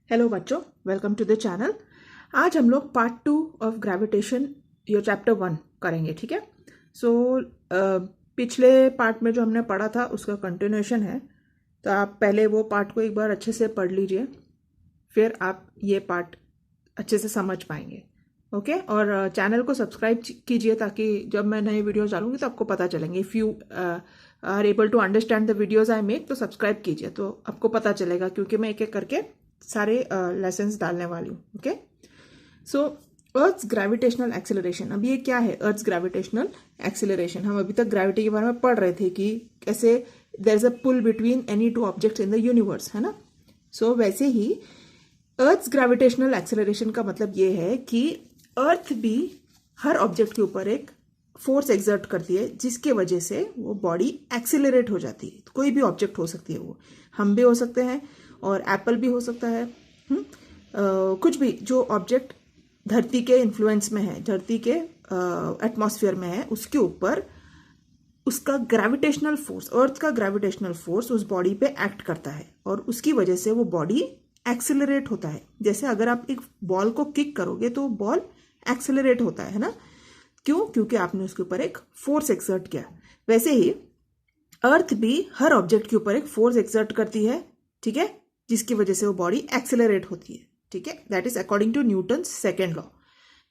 Hello बच्चों, welcome to the channel. आज हम लोग part 2 of gravitation your chapter 1 करेंगे। ठीक है। सो पिछले पार्ट में जो हमने पढ़ा था उसका कंटिन्यूएशन है, तो आप पहले वो पार्ट को एक बार अच्छे से पढ़ लीजिए, फिर आप ये पार्ट अच्छे से समझ पाएंगे। ओके। और चैनल को सब्सक्राइब कीजिए ताकि जब मैं नए वीडियोस डालूंगी तो आपको पता चलेंगे। If you are able to understand the videos I make तो सब्सक्राइब कीजिए, तो आपको पता चलेगा, क्योंकि मैं एक एक करके सारे लेसन्स डालने वाली हूँ। ओके। सो अर्थ ग्रेविटेशनल एक्सेलरेशन, अब ये क्या है अर्थ ग्रेविटेशनल एक्सेलरेशन? हम अभी तक ग्रेविटी के बारे में पढ़ रहे थे कि कैसे there is a pull between any two objects in the universe, है ना। सो वैसे ही अर्थ ग्रेविटेशनल एक्सेलरेशन का मतलब ये है कि अर्थ भी हर ऑब्जेक्ट के ऊपर एक फोर्स एक्सर्ट करती है, जिसके वजह से वो बॉडी एक्सेलरेट हो जाती है। कोई भी ऑब्जेक्ट हो सकती है, वो हम भी हो सकते हैं और एप्पल भी हो सकता है। कुछ भी जो ऑब्जेक्ट धरती के इन्फ्लुएंस में है, धरती के एटमॉस्फेयर में है, उसके ऊपर उसका ग्रेविटेशनल फोर्स, अर्थ का ग्रेविटेशनल फोर्स उस बॉडी पे एक्ट करता है और उसकी वजह से वो बॉडी एक्सेलरेट होता है। जैसे अगर आप एक बॉल को किक करोगे तो बॉल एक्सेलरेट होता है ना। क्यों? क्योंकि आपने उसके ऊपर एक फोर्स एक्सर्ट किया। वैसे ही अर्थ भी हर ऑब्जेक्ट के ऊपर एक फोर्स एक्सर्ट करती है, ठीक है, जिसकी वजह से वो बॉडी एक्सेलरेट होती है। ठीक है, that is according to Newton's second law.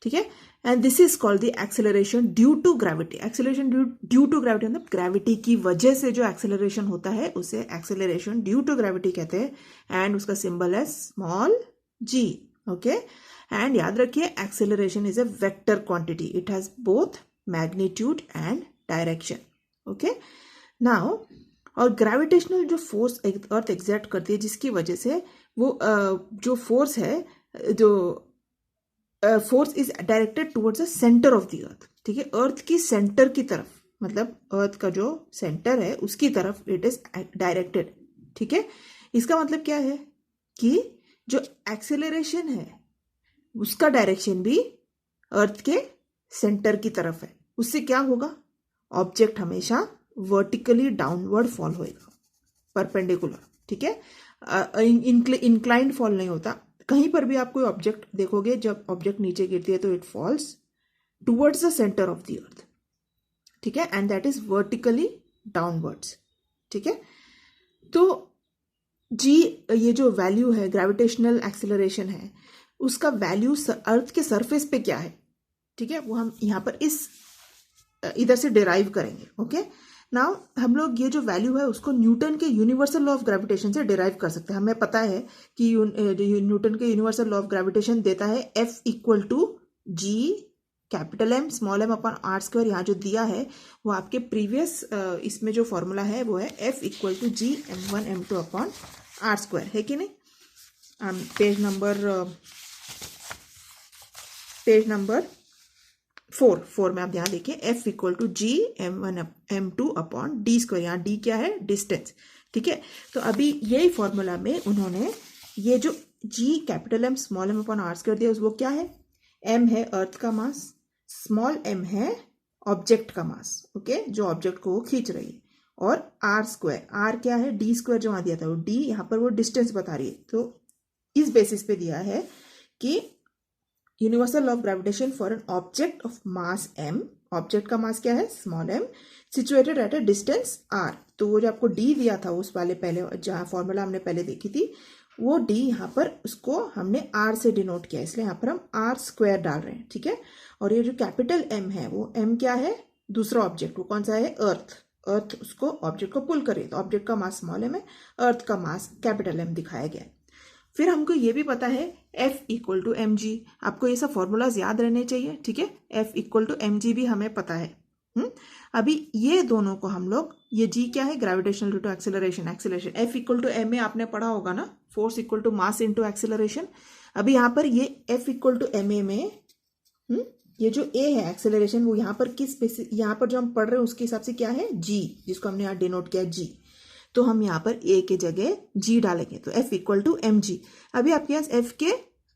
ठीक है, and this is called the acceleration due to gravity. Acceleration due to gravity मतलब ग्रेविटी की वजह से जो एक्सेलरेशन होता है उसे एक्सेलरेशन ड्यू टू ग्रेविटी कहते हैं, एंड उसका सिंबल है स्मॉल जी। ओके, एंड याद रखिए acceleration is a vector quantity, it has both magnitude and direction. Okay, now और ग्रेविटेशनल जो फोर्स अर्थ एग्जर्ट करती है, जिसकी वजह से वो जो फोर्स है, जो force is directed towards the centre of the earth. ठीक है, अर्थ की सेंटर की तरफ, मतलब अर्थ का जो सेंटर है उसकी तरफ इट इज डायरेक्टेड। ठीक है, इसका मतलब क्या है कि जो एक्सेलरेशन है उसका डायरेक्शन भी अर्थ के सेंटर की तरफ है। उससे क्या होगा? ऑब्जेक्ट हमेशा वर्टिकली डाउनवर्ड फॉल होएगा, परपेंडिकुलर। ठीक है, इंक्लाइंड फॉल नहीं होता। कहीं पर भी आप कोई ऑब्जेक्ट देखोगे, जब ऑब्जेक्ट नीचे गिरती है तो it falls towards the centre of the earth. ठीक है, and that is vertically downwards. ठीक है, तो जी ये जो वैल्यू है ग्रेविटेशनल एक्सेलरेशन है, उसका वैल्यू अर्थ के सरफेस पे क्या है, ठीक है, वो हम यहाँ पर इस इधर से डिराइव करेंगे। ओके, नाउ हम लोग ये जो वैल्यू है उसको न्यूटन के यूनिवर्सल लॉ ऑफ ग्रेविटेशन से डिराइव कर सकते हैं। हमें पता है कि न्यूटन के यूनिवर्सल लॉ ऑफ ग्रेविटेशन देता है F equal to G capital M small m upon R square. यहाँ जो दिया है वो आपके प्रीवियस इसमें जो फॉर्मूला है वो है F equal to G m1 m2 upon R square, है कि नहीं? पेज नंबर 4 में आप ध्यान देखिए, F equal to G m1 m2 upon D square. यहाँ डी क्या है? डिस्टेंस। ठीक है, तो अभी यही फॉर्मूला में उन्होंने ये जो G capital M small m upon R square दिया, वो क्या है? M है अर्थ का मास, स्मॉल m है ऑब्जेक्ट का मास, ओके, जो ऑब्जेक्ट को वो खींच रही है, और आर स्क्वायर, आर क्या है? डी स्क्वायर जो वहां दिया था वो डी, यहाँ पर वो डिस्टेंस बता रही है। तो इस बेसिस पे दिया है कि universal law of gravitation for an object of mass m, object का मास क्या है? Small m, situated at a distance r। तो वो जो आपको d दिया था उस वाले पहले जहाँ फॉर्मूला हमने पहले देखी थी, वो d यहाँ पर उसको हमने r से डिनोट किया, इसलिए यहाँ पर हम r स्क्वायर डाल रहे हैं। ठीक है, और ये जो कैपिटल m है वो m क्या है? दूसरा ऑब्जेक्ट, वो कौन सा है? अर्थ। अर्थ उसको ऑब्जेक्ट को पुल करे, तो ऑब्जेक्ट का मास स्मॉल m है, अर्थ का मास कैपिटल M दिखाया गया है। फिर हमको ये भी पता है F equal to M G. आपको ये सब फॉर्मूलाज याद रहने चाहिए। ठीक है, F equal to M G भी हमें पता है। अभी ये दोनों को हम लोग, ये G क्या है? Gravitational due to acceleration, acceleration. F equal to M A आपने पढ़ा होगा ना, force equal to mass into acceleration. अभी यहाँ पर ये F equal to M A में ये जो A है एक्सेलरेशन, वो यहाँ पर किस बेसिस, यहाँ पर जो हम पढ़ रहे हैं उसके हिसाब से क्या है? G, जिसको हमने यहाँ डिनोट किया G। तो हम यहाँ पर A के जगह G डालेंगे, तो F equal to M G. अभी आपके पास F के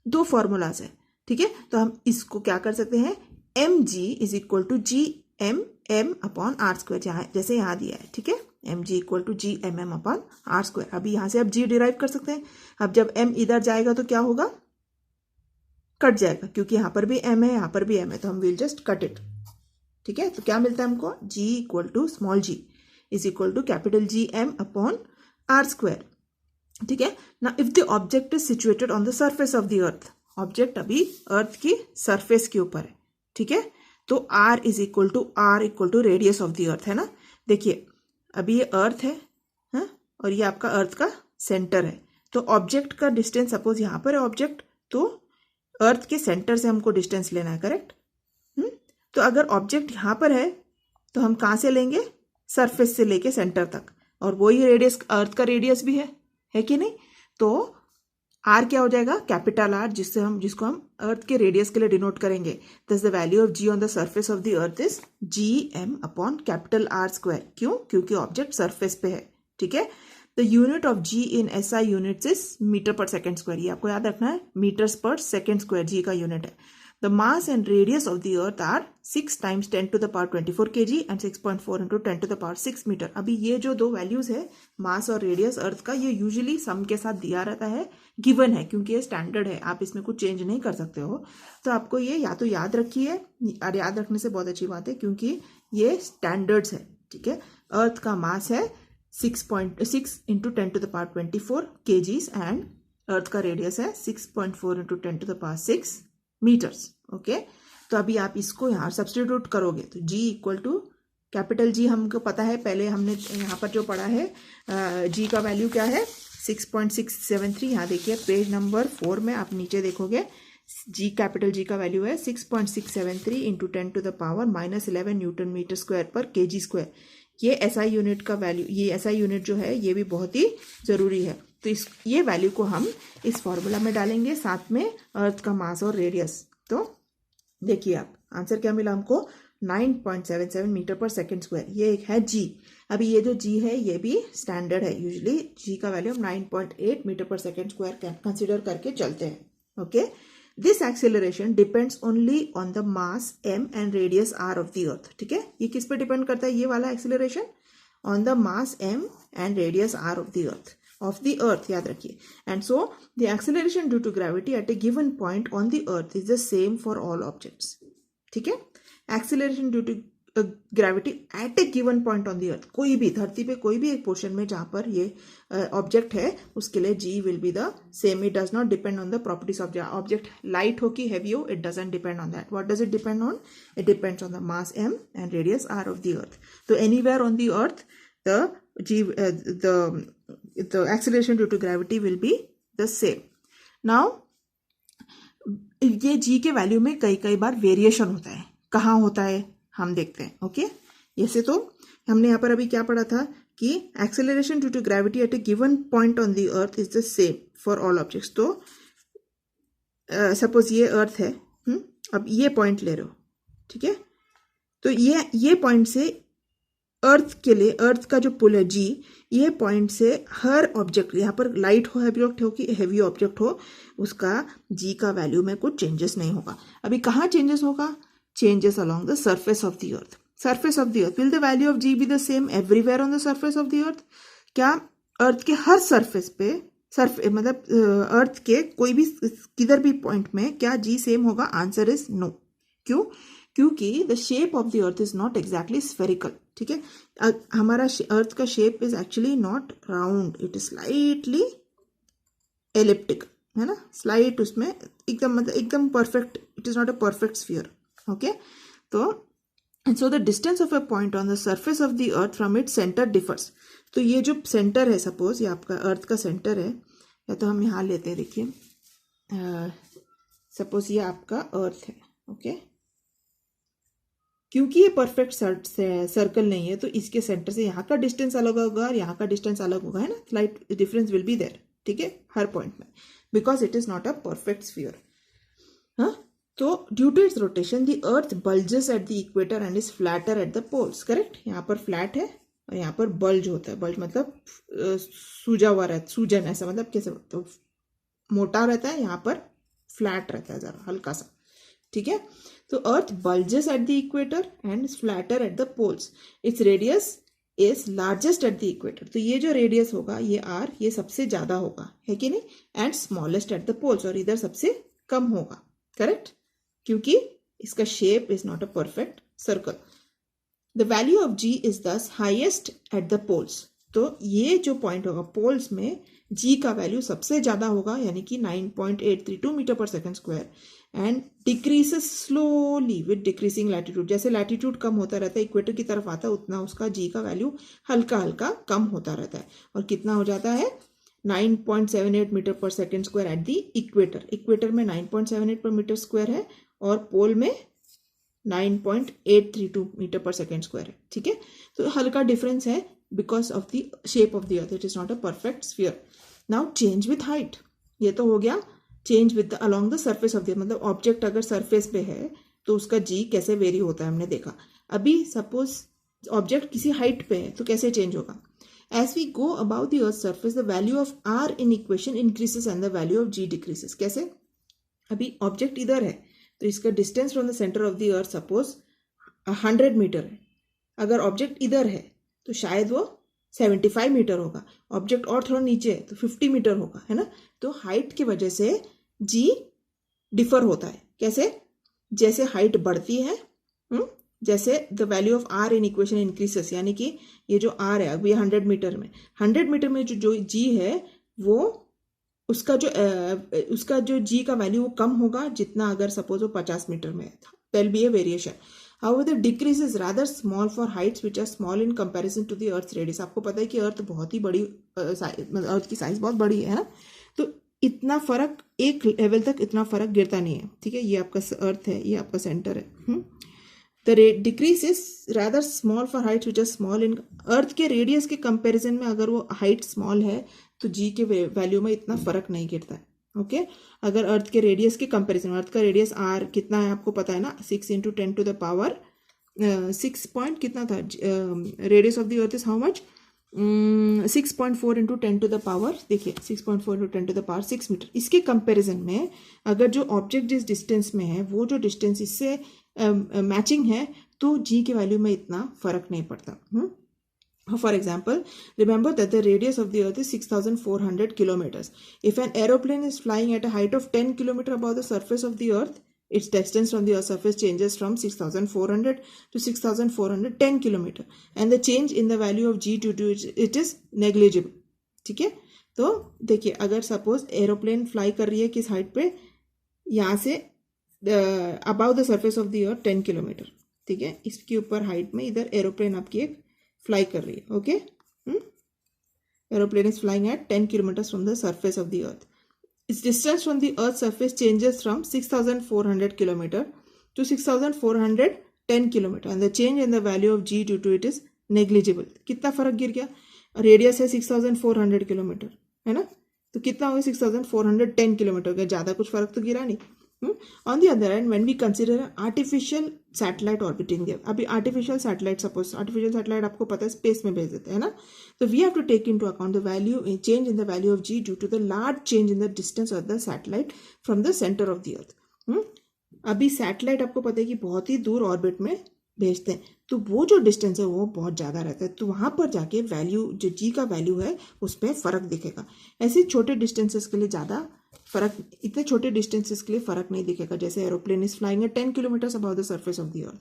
दो फॉर्मूलाज है। ठीक है, तो हम इसको क्या कर सकते हैं? M G is equal to G M m upon R square, जैसे यहाँ दिया है। ठीक है, M G equal to G M M upon R square. अभी यहाँ से आप जी डिराइव कर सकते हैं। अब जब एम इधर जाएगा तो क्या होगा, कट जाएगा, क्योंकि यहाँ पर भी एम है, यहाँ पर भी एम है, तो हम विल जस्ट कट इट। ठीक है, तो क्या मिलता है हमको, G equal to small G is equal to capital G M upon R square. ठीक है ना, if the object is situated on the surface of the earth, object अभी अर्थ की सरफेस के ऊपर है। ठीक है, तो R equal to radius of the earth है ना। देखिए अभी ये अर्थ है, हाँ? और ये आपका अर्थ का सेंटर है। तो ऑब्जेक्ट का डिस्टेंस, सपोज यहाँ पर है ऑब्जेक्ट, तो अर्थ के सेंटर से हमको डिस्टेंस लेना है, करेक्ट। तो अगर ऑब्जेक्ट यहाँ पर है तो हम कहाँ से लेंगे, सरफेस से लेके सेंटर तक, और वही रेडियस अर्थ का रेडियस भी है कि नहीं। तो आर क्या हो जाएगा, कैपिटल आर, जिसको हम अर्थ के रेडियस के लिए डिनोट करेंगे। Thus the value of G on the surface of the earth is G M upon capital R square. क्यों, क्योंकि ऑब्जेक्ट सरफेस पे है। ठीक है, the unit of G in S I units is metre पर second square. ये आपको याद रखना है, मीटर्स पर सेकेंड स्क्वायर जी का यूनिट है। The mass and radius of the earth are 6 times 10 to the power 24 kg and 6.4 into 10 to the power 6 metre. अभी ये जो दो वैल्यूज है, मास और रेडियस अर्थ का, ये यूजुअली सम के साथ दिया रहता है, गिवन है, क्योंकि ये स्टैंडर्ड है, आप इसमें कुछ चेंज नहीं कर सकते हो। तो आपको ये या तो याद रखिए, और याद रखने से बहुत अच्छी बात है, क्योंकि ये स्टैंडर्ड्स है। ठीक है, अर्थ का मास है 6.6 into 10 to the power 24 kgs and earth का रेडियस है 6.4 into 10 to the power 6 metres. Okay, तो अभी आप इसको यहाँ सब्स्टिट्यूट करोगे तो G equal to capital G हमको पता है, पहले हमने यहाँ पर जो पढ़ा है, जी का वैल्यू क्या है 6.673। यहाँ देखिए पेज नंबर 4 में आप नीचे देखोगे, जी कैपिटल जी का वैल्यू है 6.673 into 10 to the power -11 newton metre square per KG square. ये एसआई यूनिट का वैल्यू, ये एसआई यूनिट जो है ये भी बहुत ही ज़रूरी है। तो ये वैल्यू को हम इस फॉर्मूला में डालेंगे, साथ में अर्थ का मास और रेडियस। तो देखिए आप आंसर क्या मिला हमको, 9.77 मीटर पर सेकेंड स्क्वायर। ये एक है जी। अभी ये जो जी है ये भी स्टैंडर्ड है, यूजुअली जी का वैल्यू हम 9.8 मीटर पर सेकेंड स्क्वायर कंसिडर करके चलते हैं। Okay, this acceleration depends only on the mass M and radius R of the earth. ठीक है, ये किस पे डिपेंड करता है, ये वाला acceleration on the mass M and radius R of the earth, याद रखिए। And so the acceleration due to gravity at a given point on the earth is the same for all objects. ठीक है, acceleration due to gravity at a given point on the earth, कोई भी धरती पे कोई भी एक portion में जहां पर ये ऑब्जेक्ट है, उसके लिए G will be the same. It does not depend on the properties of object, light हो कि हैवी हो, it doesn't depend on that. What does it depend on, it depends on the mass M and radius R of the earth. तो anywhere on the earth the acceleration due to gravity will be the same. Now ये g के value में कई बार variation होता है, कहाँ होता है हम देखते हैं। ओके, ऐसे तो हमने यहाँ पर अभी क्या पढ़ा था कि acceleration due to gravity at a given point on the earth is the same for all objects. तो सपोज ये अर्थ है, अब ये पॉइंट ले रहे हो, ठीक है, तो ये पॉइंट से अर्थ के लिए, अर्थ का जो पुल है जी, ये पॉइंट से हर ऑब्जेक्ट, यहाँ पर लाइट हो, ऑब्जेक्ट हो कि हैवी ऑब्जेक्ट हो, उसका जी का वैल्यू में कुछ चेंजेस नहीं होगा। अभी कहाँ चेंजेस होगा, changes along the surface of the earth. Surface of the earth, will the value of G B the same everywhere on the surface of the अर्थ। क्या अर्थ के हर सरफेस पे, मतलब अर्थ के कोई भी किधर भी पॉइंट में क्या जी सेम होगा, आंसर इज नो। क्यों, क्योंकि the shape of the earth is not exactly spherical. ठीक है, हमारा अर्थ का shape is actually not round, it is slightly elliptic, है ना, स्लाइट, उसमें एकदम मतलब एकदम perfect, it is not a perfect sphere. Okay, तो so the distance of a point on the surface of the earth from its centre differs. तो ये जो सेंटर है, सपोज ये आपका अर्थ का सेंटर है, या तो हम यहाँ लेते हैं, देखिए सपोज ये आपका अर्थ है। ओके, क्योंकि ये परफेक्ट सर्कल नहीं है, तो इसके सेंटर से यहाँ का डिस्टेंस अलग होगा और यहाँ का डिस्टेंस अलग होगा, है ना, slight difference will be there. ठीक है, हर पॉइंट में, because it is not a perfect sphere. हाँ, तो due to its rotation the earth bulges at the equator and is flatter at the poles. Correct, यहाँ पर फ्लैट है और यहाँ पर बल्ज होता है। बल्ज मतलब सूजा हुआ रहता, सूजन, ऐसा मतलब कैसे, तो मोटा रहता है, यहाँ पर फ्लैट रहता है, जरा हल्का सा। ठीक है, तो अर्थ bulges at the equator and is flatter at the poles. Its radius is largest eight the equator, तो ये जो रेडियस होगा ये आर, ये सबसे ज्यादा होगा, है कि नहीं, and smallest at the poles, और इधर सबसे कम होगा, करेक्ट, क्योंकि इसका shape is not a perfect circle. The value of g is this highest at the poles, तो ये जो पॉइंट होगा पोल्स में जी का वैल्यू सबसे ज्यादा होगा, यानी कि 9.832 मीटर पर second square, and decreases slowly with decreasing latitude. जैसे लैटिट्यूड कम होता रहता है, इक्वेटर की तरफ आता है, उतना उसका जी का वैल्यू हल्का हल्का कम होता रहता है, और कितना हो जाता है 9.78 मीटर पर second square at the equator. Equator में 9.78 पर मीटर स्क्वायर है, और पोल में 9.832 मीटर पर सेकेंड स्क्वायर है, ठीक है. तो हल्का डिफरेंस है because of the shape of the earth, it is not a perfect sphere. Now change with height, ये तो हो गया change with along the surface of the, मतलब ऑब्जेक्ट अगर सरफेस पे है तो उसका जी कैसे वेरी होता है हमने देखा. अभी सपोज ऑब्जेक्ट किसी हाइट पे है तो कैसे चेंज होगा. As we go about the earth surface the value of R in equation increases and the value of g decreases. कैसे, अभी ऑब्जेक्ट इधर है तो इसका distance from the centre of the earth suppose 100 metre है. अगर object इधर है तो शायद वो 75 मीटर होगा, ऑब्जेक्ट और थोड़ा नीचे है तो 50 मीटर होगा, है ना. तो हाइट की वजह से जी डिफर होता है. कैसे, जैसे हाइट बढ़ती है, जैसे the value of R in equation increases, यानी कि ये जो आर है अभी 100 मीटर में, 100 मीटर में जो जी है वो उसका जो जी का वैल्यू वो कम होगा जितना अगर सपोज वो 50 मीटर में था. There will be a variation. However, the decrease is rather small for heights which are small in comparison to the Earth's radius. आपको पता है कि अर्थ बहुत ही बड़ी, अर्थ की साइज बहुत बड़ी है ना, तो इतना फर्क एक लेवल तक इतना फर्क गिरता नहीं है, ठीक है. ये आपका अर्थ है, ये आपका सेंटर है. The decrease is rather small for heights which are small in, earth के रेडियस के कंपेरिजन में अगर वो हाइट स्मॉल है तो जी के वैल्यू में इतना फर्क नहीं गिरता है. ओके अगर अर्थ के रेडियस के कंपैरिजन, अर्थ का रेडियस आर कितना है आपको पता है ना, 6 × 10 टू द पावर 6 पॉइंट कितना था, radius of the earth is how much, 6.4 × 10 to the power, देखिए 6.4 × 10 टू द पावर 6 मीटर. इसके कंपैरिजन में अगर जो ऑब्जेक्ट जिस डिस्टेंस में है वो जो डिस्टेंस इससे मैचिंग है तो जी के वैल्यू में इतना फर्क नहीं पड़ता. For example, remember that the radius of the earth is 6,400 kilometers. If an aeroplane is flying at a height of 10 kilometers above the surface of the earth, its distance from the earth's surface changes from 6,400 to 6,410 kilometers. And the change in the value of g due to it is negligible. ठीक है, तो देखिए अगर suppose aeroplane fly कर रही है किस height पे, यहाँ से about the surface of the earth 10 kilometre, ठीक है, इसके ऊपर हाइट में इधर एरोप्लेन आपकी एक फ्लाई कर रही है. Okay, aeroplane is flying at 10 kilometers from the surface of the earth. Its distance from the earth surface changes from 6,400 kilometre to 6,410 kilometre and the change in the value of g due to it is negligible. कितना फर्क गिर गया, radius है 6,400 kilometre, है ना, तो कितना हो गया 6,410 किलोमीटर का, ज्यादा कुछ फर्क तो गिरा नहीं. On the other hand, when we consider artificial satellite orbiting there, अभी artificial satellite, suppose artificial satellite आपको पता है स्पेस में भेज देते हैं ना, तो we have to take into account the value change in the value of g due to the large change in the distance of the satellite from the center of the earth. अभी satellite आपको पता है कि बहुत ही दूर orbit में भेजते हैं, तो वो जो डिस्टेंस है वो बहुत ज़्यादा रहता है, तो वहाँ पर जाके वैल्यू जो जी का वैल्यू है उस पर फ़र्क दिखेगा. ऐसे छोटे डिस्टेंसेस के लिए ज़्यादा फर्क, इतने छोटे डिस्टेंसेस के लिए फ़र्क नहीं दिखेगा. जैसे aeroplane is flying at 10 kilometers above the surface of the earth,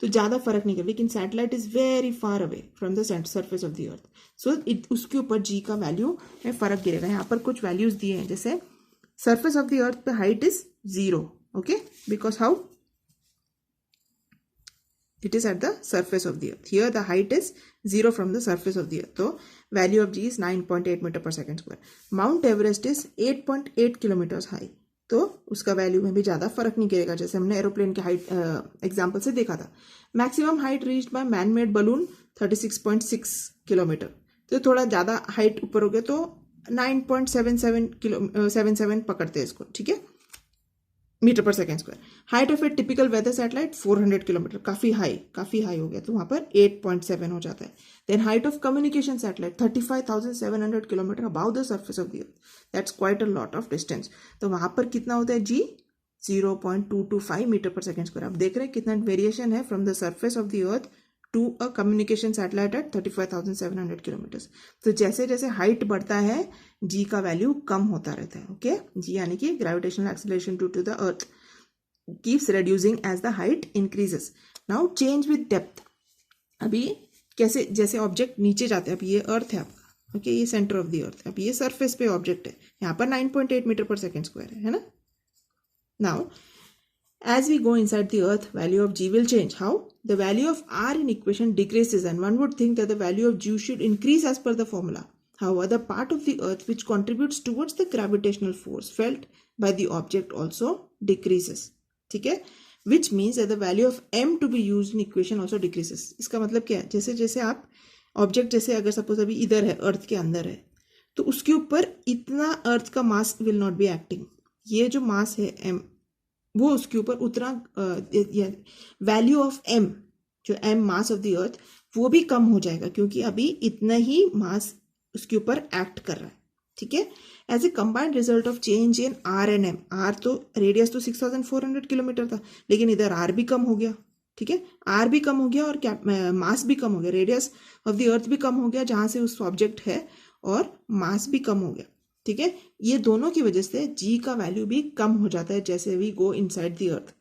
तो ज़्यादा फर्क नहीं कर, लेकिन satellite is very far away from the surface of the earth, so उसके ऊपर जी का वैल्यू में फ़र्क गिरेगा. यहाँ पर कुछ वैल्यूज दिए हैं, जैसे सरफेस ऑफ द अर्थ पे height is 0, okay, because how it is at the surface of the earth. Here the height is 0 from the surface of the earth. So value of g is 9.8 meter per second square. Mount Everest is 8.8 kilometers high. तो उसका value में भी ज़्यादा फर्क नहीं गिरेगा, जैसे हमने एरोप्लेन के हाइट एग्जाम्पल से देखा था. Maximum height reached by man made balloon 36.6 kilometre, तो थोड़ा ज़्यादा हाइट ऊपर हो गया तो 9.77 पकड़ते हैं इसको, ठीक है, मीटर पर second square. Height of a typical weather satellite 400 kilometre, काफ़ी हाई हो गया, तो वहाँ पर 8.7 हो जाता है. Then height of communication satellite 35,700 kilometre about the surface of the earth, that's quite a lot of distance, तो वहाँ पर कितना होता है जी 0.225 मीटर पर सेकेंड स्क्वायर. आप देख रहे हैं कितना वेरिएशन है from the surface of the earth to a communication satellite at 35,700 kilometres. तो जैसे जैसे हाइट बढ़ता है जी का वैल्यू कम होता रहता है। ओके, जी यानी कि gravitational acceleration due to the earth keeps reducing as the height increases. Now change with depth. अभी कैसे, जैसे ऑब्जेक्ट नीचे जाते हैं, अब ये अर्थ है आपका, ओके, ये सेंटर ऑफ द अर्थ, अब ये सरफेस पे ऑब्जेक्ट है, यहाँ पर 9.8 मीटर पर सेकेंड स्क्वायर है ना। Now as we go inside the earth, value of g will change. How? The value of r in equation decreases, and one would think that the value of g should increase as per the formula. However, the part of the earth which contributes towards the gravitational force felt by the object also decreases. ठीक है, which means that the value of m to be used in equation also decreases. इसका मतलब क्या है, जैसे जैसे आप object, जैसे अगर सपोज अभी इधर है, अर्थ के अंदर है, तो उसके ऊपर इतना अर्थ का mass will not be acting. ये जो मास है m, वो उसके ऊपर उतना वैल्यू ऑफ m, जो m मास ऑफ द अर्थ, वो भी कम हो जाएगा, क्योंकि अभी इतना ही मास उसके ऊपर एक्ट कर रहा है। ठीक है, as a combined result of change in R and M, R तो रेडियस तो 6,400 किलोमीटर था, लेकिन इधर आर भी कम हो गया। ठीक है, आर भी कम हो गया और मास भी कम हो गया, रेडियस ऑफ द अर्थ भी कम हो गया जहां से उस ऑब्जेक्ट है, और मास भी कम हो गया। ठीक है, ये दोनों की वजह से जी का वैल्यू भी कम हो जाता है जैसे we go inside the earth.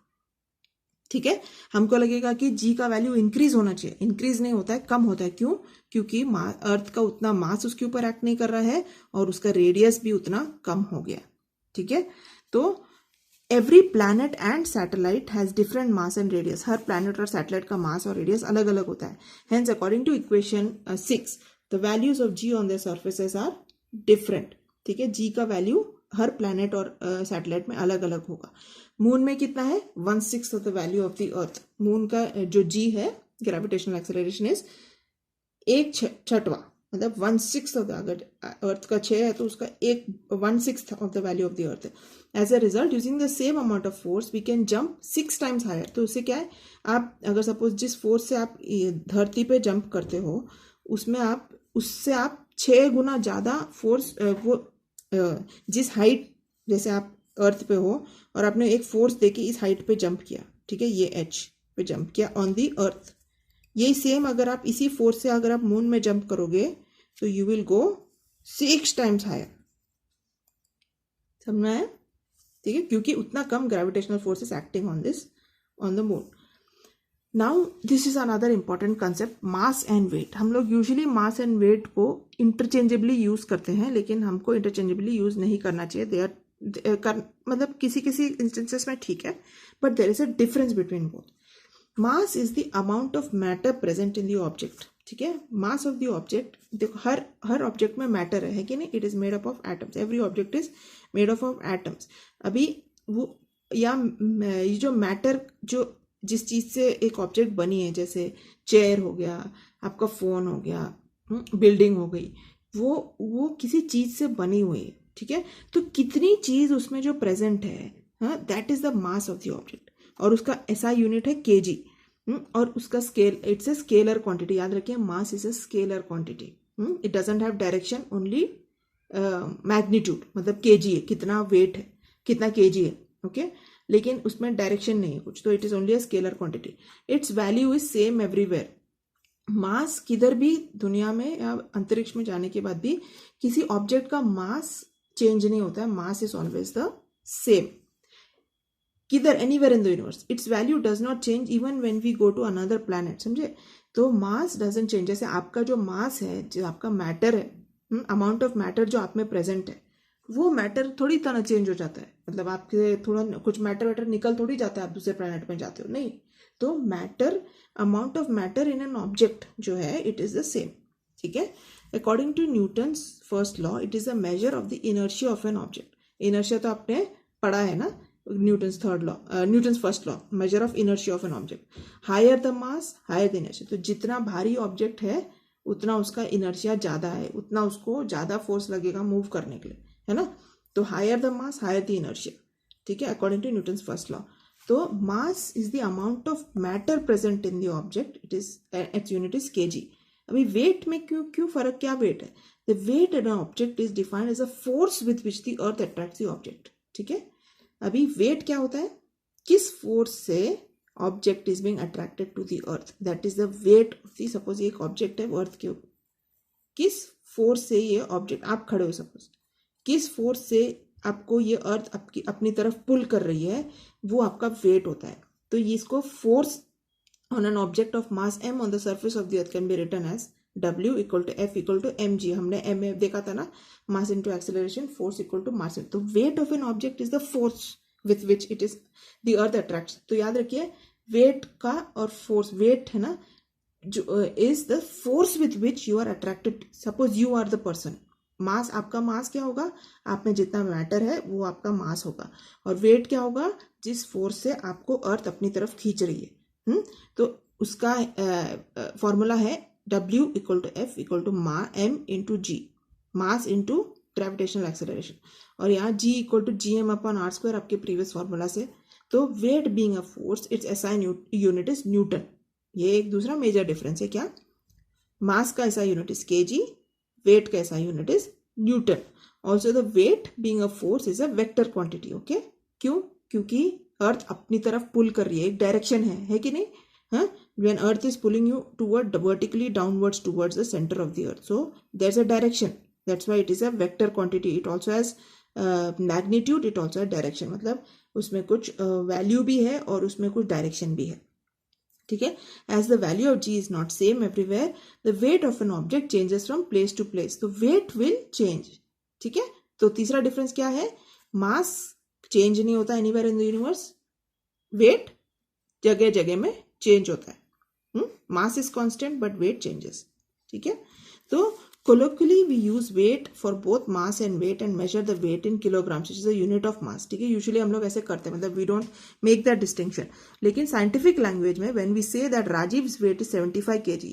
ठीक है, हमको लगेगा कि जी का वैल्यू इंक्रीज होना चाहिए, इंक्रीज नहीं होता है, कम होता है। क्यों? क्योंकि अर्थ का उतना मास उसके ऊपर एक्ट नहीं कर रहा है और उसका रेडियस भी उतना कम हो गया। ठीक है, तो every planet and satellite has different mass and radius. हर प्लैनेट और सैटेलाइट का मास और रेडियस अलग अलग होता है। Hence according to equation 6 the values of G on the surfaces are different. ठीक है, जी का वैल्यू हर प्लैनेट और सैटेलाइट में अलग अलग होगा। मून में कितना है? 1/6 of the value of the earth. Moon का जो जी है, ग्रेविटेशनल एक्सेलरेशन इज 1/6, मतलब 1/6 ऑफ द, अगर अर्थ का 6 है तो उसका 1/6 of the value of the earth है। As a result, using the same amount of force we can jump 6 times higher. तो उससे क्या है, आप अगर सपोज जिस फोर्स से आप धरती पे जंप करते हो, उससे आप 6 गुना ज्यादा फोर्स, वो जिस हाइट, जैसे आप अर्थ पे हो और आपने एक फोर्स देके इस हाइट पे जंप किया, ठीक है, ये h पे जंप किया ऑन दी अर्थ, यही सेम अगर आप इसी फोर्स से अगर आप मून में जंप करोगे तो you will go 6 times higher. समझना है? ठीक है, क्योंकि उतना कम gravitational force is acting on the moon. Now this is another important concept, mass and weight. हम लोग यूजुअली मास एंड वेट को इंटरचेंजेबली यूज करते हैं, लेकिन हमको इंटरचेंजेबली यूज नहीं करना चाहिए। दे आर मतलब किसी किसी इंस्टेंसेस में ठीक है, but there is a difference between both. Mass is the amount of matter present in the object. ठीक है, मास ऑफ द ऑब्जेक्ट, देखो हर ऑब्जेक्ट में मैटर है कि नहीं, it is made up of atoms, every object is made up of atoms. अभी वो या ये जो मैटर, जो जिस चीज से एक ऑब्जेक्ट बनी है, जैसे चेयर हो गया, आपका फोन हो गया, बिल्डिंग हो गई, वो किसी चीज से बनी हुई है। ठीक है, तो कितनी चीज उसमें जो प्रेजेंट है, that is the mass of the object, और उसका ऐसा यूनिट है केजी, और उसका scale, it's a scalar quantity. याद रखिए, mass is a scalar quantity, it doesn't have direction, only magnitude, मतलब केजी है, कितना वेट है, कितना केजी है, ओके, लेकिन उसमें डायरेक्शन नहीं है कुछ, तो it is only a scalar quantity. Its value is same everywhere. Mass किधर भी दुनिया में या अंतरिक्ष में जाने के बाद भी किसी ऑब्जेक्ट का मास चेंज नहीं होता है, mass is always the same किधर, anywhere in the universe. Its value does not change even when we go to another planet. समझे? तो मास डजंट चेंज। जैसे आपका जो मास है, जो आपका मैटर है, अमाउंट ऑफ मैटर जो आप में प्रेजेंट है, वो मैटर थोड़ी तरह चेंज हो जाता है, मतलब आपके थोड़ा कुछ मैटर निकल थोड़ी जाता है, आप दूसरे प्लैनेट में जाते हो, नहीं। तो matter, amount of matter in an object जो है, इट इज द सेम। ठीक है, according to Newton's first law, it is a measure of the inertia of an object. Inertia तो आपने पढ़ा है ना, Newton's third law, Newton's first law, measure of inertia of an object. Higher the mass, higher the inertia. तो जितना भारी object है उतना उसका इनर्शिया ज्यादा है, उतना उसको ज्यादा फोर्स लगेगा मूव करने के लिए, है ना। तो higher the mass, higher the inertia. ठीक है, according to Newton's first law. तो mass is the amount of matter present in the object, it is, its unit is KG. अभी वेट में क्यों फर्क, क्या वेट है? The weight in an object is defined as a force with which the earth attracts the object. ठीक है, अभी wait क्या होता है? किस फोर्स से object is being attracted to the earth, that is the weight of the, suppose एक object है अर्थ के ऊपर, किस फोर्स से ये ऑब्जेक्ट, आप खड़े हो सपोज, किस फोर्स से आपको ये अर्थ आपकी अपनी तरफ पुल कर रही है, वो आपका वेट होता है। तो ये इसको force on an object of mass m on the surface of the earth can be written as W equal to F equal to mg। हमने m देखा था ना, mass into acceleration, force equal to mass. तो weight of an object is the force with which it is the earth attracts. तो याद रखिए wait का और फोर्स, वेट है ना जो is the force with which you are attracted. Suppose you are the person, mass, आपका mass क्या होगा, आप में जितना मैटर है वो आपका मास होगा, और वेट क्या होगा, जिस फोर्स से आपको अर्थ अपनी तरफ खींच रही है। तो उसका फॉर्मूला है W equal to F equal to m into g, mass into gravitational acceleration, और यहाँ G equal to GM upon R square आपके प्रीवियस फॉर्मूला से। तो weight being a force, its SI unit is newton. ये एक दूसरा major difference है। क्या, मास का SI unit is kg, weight का SI unit is newton. Also the weight being a force is a vector quantity. Okay, क्यों, क्योंकि अर्थ अपनी तरफ पुल कर रही है, एक डायरेक्शन है कि नहीं। हाँ, when earth is pulling you toward vertically downwards towards the center of the earth, so there's a direction, that's why it is a vector quantity. It also has magnitude, it also has direction, मतलब उसमें कुछ value भी है और उसमें कुछ direction भी है। ठीक है, as the value of g is not same everywhere, the weight of an object changes from place to place, तो weight will change। ठीक है, तो तीसरा डिफरेंस क्या है, मास चेंज नहीं होता anywhere in the universe, weight जगह जगह में चेंज होता है। Mass is constant but weight changes. ठीक है, तो colloquially we use weight for both mass and weight and measure the weight in kilograms, which is a unit of mass। ठीक है, यूजुअली हम लोग ऐसे करते हैं, मतलब we don't make that distinction। लेकिन साइंटिफिक लैंग्वेज में when we say that Rajiv's weight is 75 kg,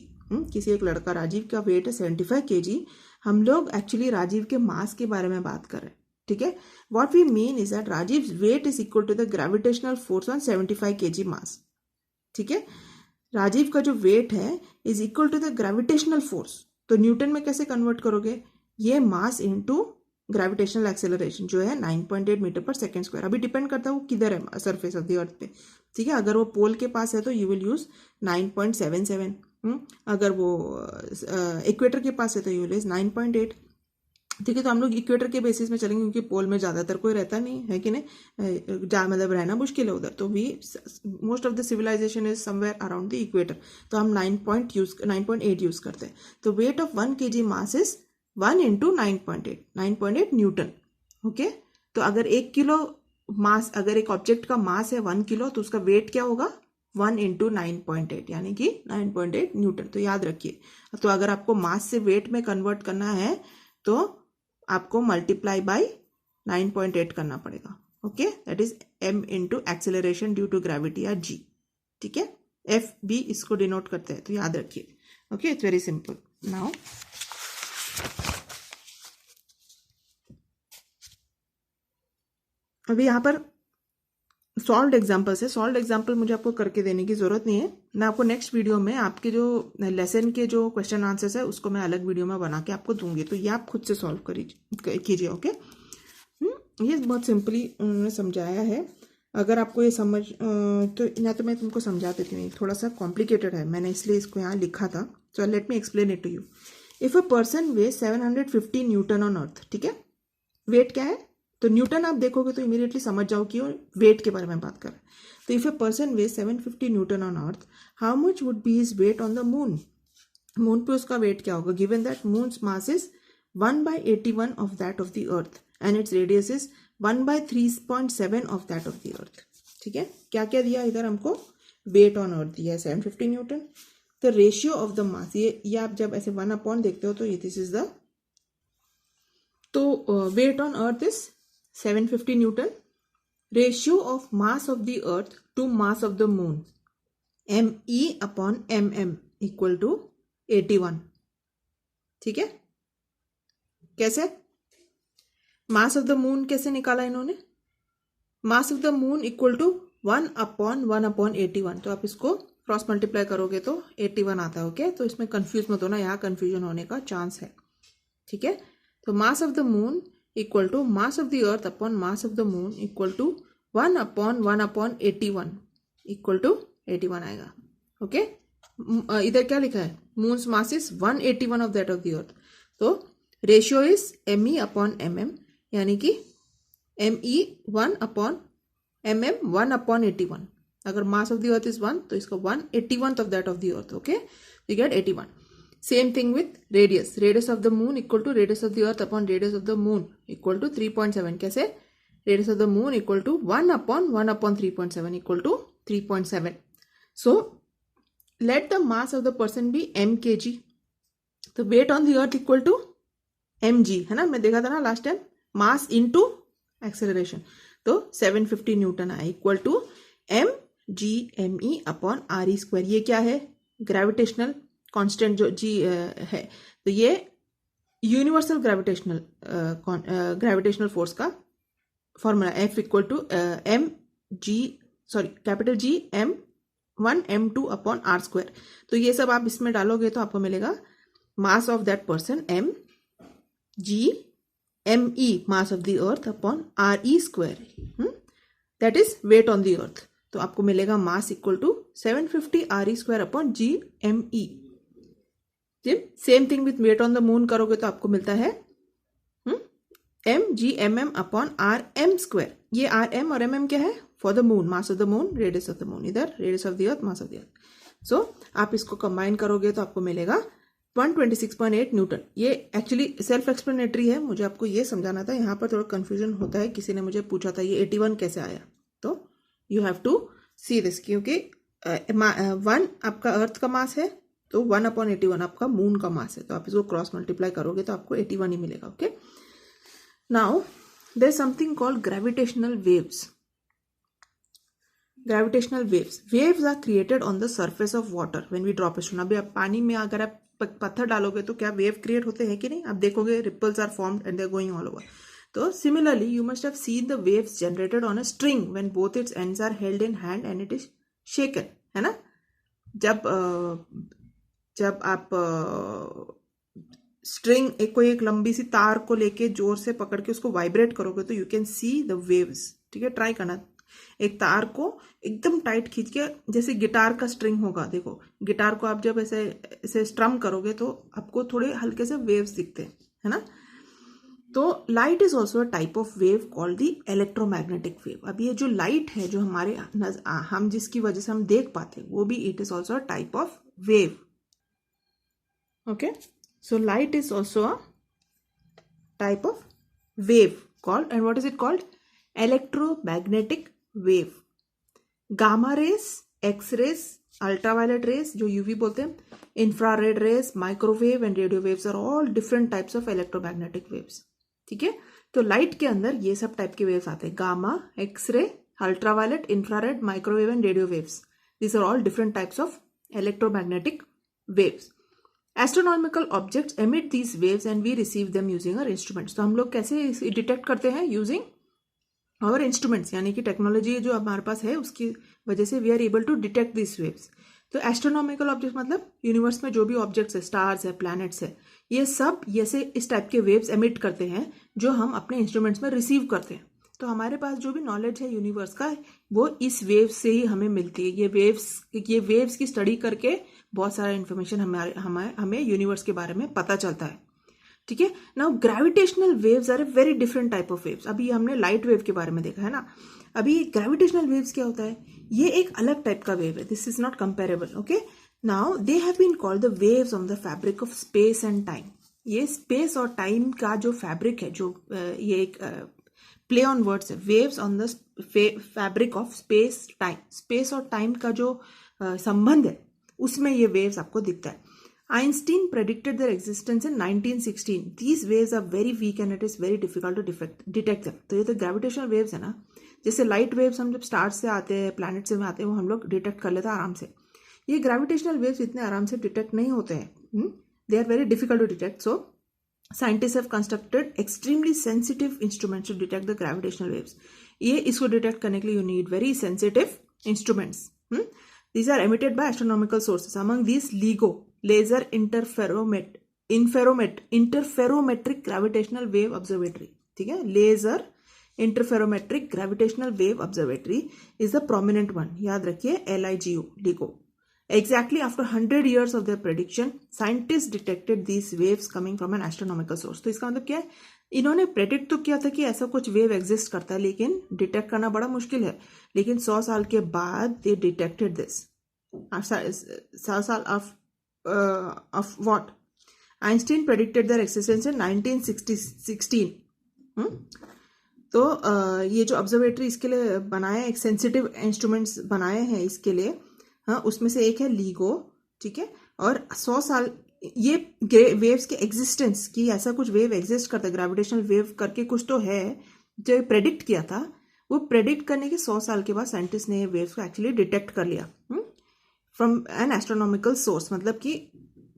किसी एक लड़का राजीव का वेट है 75 kg, हम लोग एक्चुअली राजीव के मास के बारे में बात कर रहे हैं। ठीक है, what we mean is that Rajiv's weight is equal to the gravitational force on 75 kg mass। ठीक है, राजीव का जो वेट है is equal to the gravitational force. तो न्यूटन में कैसे कन्वर्ट करोगे, ये मास इनटू ग्रेविटेशनल एक्सेलरेशन जो है 9.8 मीटर पर सेकेंड स्क्वायर। अभी डिपेंड करता है वो किधर है सरफेस ऑफ द अर्थ पे। ठीक है, अगर वो पोल के पास है तो यू विल यूज 9.77, अगर वो इक्वेटर के पास है तो यू विल यूज 9.8। ठीक है, तो हम लोग इक्वेटर के बेसिस में चलेंगे क्योंकि पोल में ज़्यादातर कोई रहता नहीं है कि नहीं, मतलब रहना मुश्किल है उधर। तो we most of the civilisation is somewhere around the equator, तो हम 9.8 यूज करते हैं। तो weight of 1 kg mass is 1 into 9.8 newton. Okay, तो अगर 1 किलो मास, अगर एक ऑब्जेक्ट का मास है 1 किलो, तो उसका वेट क्या होगा, 1 इंटू 9.8 यानी कि 9.8 न्यूटन। तो याद रखिए, तो अगर आपको मास से वेट में कन्वर्ट करना है तो आपको मल्टीप्लाई बाय 9.8 करना पड़ेगा। Okay, that is m into acceleration due to gravity या g। ठीक है, f भी इसको डिनोट करते हैं, तो याद रखिए। Okay, it's very simple. Now अभी यहाँ पर सॉल्व्ड एग्जाम्पल्स है। सॉल्व्ड एग्जाम्पल मुझे आपको करके देने की जरूरत नहीं है, मैं आपको नेक्स्ट वीडियो में आपके जो लेसन के जो क्वेश्चन आंसर्स है उसको मैं अलग वीडियो में बना के आपको दूंगी, तो ये आप खुद से सॉल्व कीजिए। ओके, ये बहुत सिंपली उन्होंने समझाया है। अगर आपको ये समझ तो या तो मैं तुमको समझा देती हूँ, थोड़ा सा कॉम्प्लिकेटेड है, मैंने इसलिए इसको यहाँ लिखा था। So let me explain it to you. If a person weigh 750 newton on earth, ठीक है, वेट क्या है, तो न्यूटन आप देखोगे तो इमीडिएटली समझ जाओ कि वेट के बारे में बात कर रहे हैं। तो if a person weigh 750 newton on earth, how much would be his weight on the moon. Moon पे उसका वेट क्या होगा, given that moons mass is 1/81 of that of the earth and its radius is 1/3.7 of that of the earth. ठीक है, क्या क्या दिया इधर हमको, वेट ऑन अर्थ दिया है 750 newton. The ratio of the mass, ये आप जब ऐसे 1 देखते हो तो ये दिस इज द, तो weight on earth is 750 newton. Ratio of mass of the earth to mass of the moon, ME/mm equal to 81। ठीक है, कैसे, मास ऑफ द मून कैसे निकाला इन्होंने, mass of the moon equal to 1/1/81। तो आप इसको क्रॉस मल्टीप्लाई करोगे तो 81 आता है। ओके, तो इसमें कंफ्यूज मत होना, यहाँ कंफ्यूजन होने का चांस है। ठीक है, तो mass of the moon equal to mass of the earth upon mass of the moon equal to 1/1/81 equal to 81 आएगा। ओके, इधर क्या लिखा है, moon's mass is 181 of that of the earth, तो ratio is ME upon MM, यानी कि ME 1 upon MM 1 upon 81। अगर mass of the earth is 1 तो इसका 181th of that of the earth. Okay, you get 81। Same thing with radius, radius of the moon equal to radius of the earth upon radius of the moon equal to 3.7। कैसे, radius of the moon equal to 1 upon 3.7 equal to 3.7। So let the mass of the person be m kg, तो weight on the earth equal to mg, है ना, मैं देखा था ना last time, mass into acceleration, तो 750 newton आया equal to mg/me upon RE square. ये क्या है, ग्रेविटेशनल कांस्टेंट जो g है, तो ये यूनिवर्सल ग्रेविटेशनल फोर्स का formula, F equal to capital G M1 M2 upon R square. तो ये सब आप इसमें डालोगे तो आपको मिलेगा mass of that person mg/me, mass of the earth upon RE square, that is weight on the earth. तो आपको मिलेगा mass equal to 750 RE square upon GME। Same thing with weight on the moon करोगे तो आपको मिलता है mg/mm upon RM square. ये RM और MM क्या है, for the moon, mass of the moon, radius of the moon, इधर radius of the earth, mass of the earth. So आप इसको कंबाइन करोगे तो आपको मिलेगा 126.8 न्यूटन। ये एक्चुअली सेल्फ एक्सप्लेनेटरी है, मुझे आपको ये समझाना था, यहाँ पर थोड़ा कंफ्यूजन होता है, किसी ने मुझे पूछा था ये 81 कैसे आया, तो you have to see this, क्योंकि 1 आपका अर्थ का मास है, तो 1 अपॉन 81 आपका मून का मास है, तो आप इसको क्रॉस मल्टीप्लाई करोगे तो आपको 81 ही मिलेगा। Okay, now there is something called gravitational waves. Gravitational waves are created on the surface of water when we drop a stone. अभी आप पानी में अगर आप पत्थर डालोगे तो क्या वेव क्रिएट होते हैं कि नहीं, आप देखोगे ripples are formed and they are going all over. तो similarly you must have seen the waves generated on a string when both its ends are held in hand and it is shaken, है ना। जब आप string कोई एक लंबी सी तार को लेके जोर से पकड़ के उसको वाइब्रेट करोगे तो you can see the waves. ठीक है, ट्राई करना, एक तार को एकदम टाइट खींच के, जैसे गिटार का स्ट्रिंग होगा, देखो गिटार को आप जब ऐसे ऐसे स्ट्रम करोगे तो आपको थोड़े हल्के से वेव्स दिखते हैं, है ना। तो light is also a type of wave called the electromagnetic wave. अब ये जो लाइट है, जो हमारे हम जिसकी वजह से हम देख पाते हैं, वो भी it is also a type of wave. Okay, so light is also a type of wave called, and what is it called? Electromagnetic wave. Gamma rays, X rays, ultraviolet rays जो यूवी बोलते हैं, infrared rays, microwave and radio waves are all different types of electromagnetic waves. ठीक है, तो light के अंदर ये सब टाइप के वेव्स आते हैं, gamma, X ray, ultraviolet, infrared, microwave and radio waves. These are all different types of electromagnetic waves. Astronomical objects emit these waves and we receive them using our instruments. तो हम लोग कैसे डिटेक्ट करते हैं, using और instruments, यानी कि technology जो हमारे पास है उसकी वजह से we are able to detect this waves. तो एस्ट्रोनॉमिकल ऑब्जेक्ट मतलब यूनिवर्स में जो भी ऑब्जेक्ट्स है, स्टार्स है, प्लैनेट्स है, ये सब ऐसे इस टाइप के वेव्स एमिट करते हैं जो हम अपने इंस्ट्रूमेंट्स में रिसीव करते हैं। तो हमारे पास जो भी नॉलेज है यूनिवर्स का, वो इस वेव्स से ही हमें मिलती है। ये वेव्स की स्टडी करके बहुत सारा इन्फॉर्मेशन हमें यूनिवर्स के बारे में पता चलता है। ठीक है, now gravitational waves are a very different type of waves. अभी हमने लाइट वेव के बारे में देखा है ना, अभी ग्रेविटेशनल वेव्स क्या होता है, ये एक अलग टाइप का वेव है, this is not comparable. Okay, now they have been called the waves on the fabric of space and time. ये स्पेस और टाइम का जो फैब्रिक है, जो ये एक प्ले ऑन वर्ड्स है, waves on the fabric of space time, space और टाइम का जो संबंध है उसमें ये वेव्स आपको दिखता है। Einstein predicted their existence in 1916. These waves are very weak and it is very difficult to detect them. तो ये तो ग्रेविटेशनल वेव्स है ना, जैसे लाइट वेव्स हम जब स्टार्स से आते हैं, प्लैनेट से आते हैं, वो हम लोग डिटेक्ट कर लेते हैं आराम से। ये ग्रेविटेशनल वेव्स इतने आराम से डिटेक्ट नहीं होते हैं, they are very difficult to detect. So scientist have constructed extremely sensitive instruments to detect the gravitational waves. ये इसको डिटेक्ट करने के लिए you need very sensitive instruments. These are emitted by astronomical sources. Among these, LIGO, Laser Interferometric Gravitational Wave Observatory, ठीक है, laser interferometric gravitational wave observatory is the prominent one, याद रखिए LIGO, LIGO. Exactly after 100 years of their prediction, scientists detected these waves coming from an astronomical source. तो इसका मतलब क्या है, इन्होंने प्रेडिक्ट तो किया था कि ऐसा कुछ वेव एग्जिस्ट करता है, लेकिन डिटेक्ट करना बड़ा मुश्किल है. लेकिन 100 साल के बाद दे डिटेक्टेड दिस. 100 साल of what? Einstein predicted their existence in 1916. तो ये जो ऑब्जर्वेटरी इसके लिए बनाया, एक सेंसिटिव इंस्ट्रूमेंट्स बनाए हैं इसके लिए, हाँ, उसमें से एक है LIGO, ठीक है. और 100 साल ये वेव्स के एग्जिस्टेंस की, ऐसा कुछ वेव एग्जिस्ट करता है, ग्रेविटेशनल वेव करके कुछ तो है जो प्रेडिक्ट किया था, वो प्रेडिक्ट करने के 100 साल के बाद साइंटिस्ट ने वेव्स को एक्चुअली डिटेक्ट कर लिया फ्रॉम एन एस्ट्रोनॉमिकल सोर्स, मतलब कि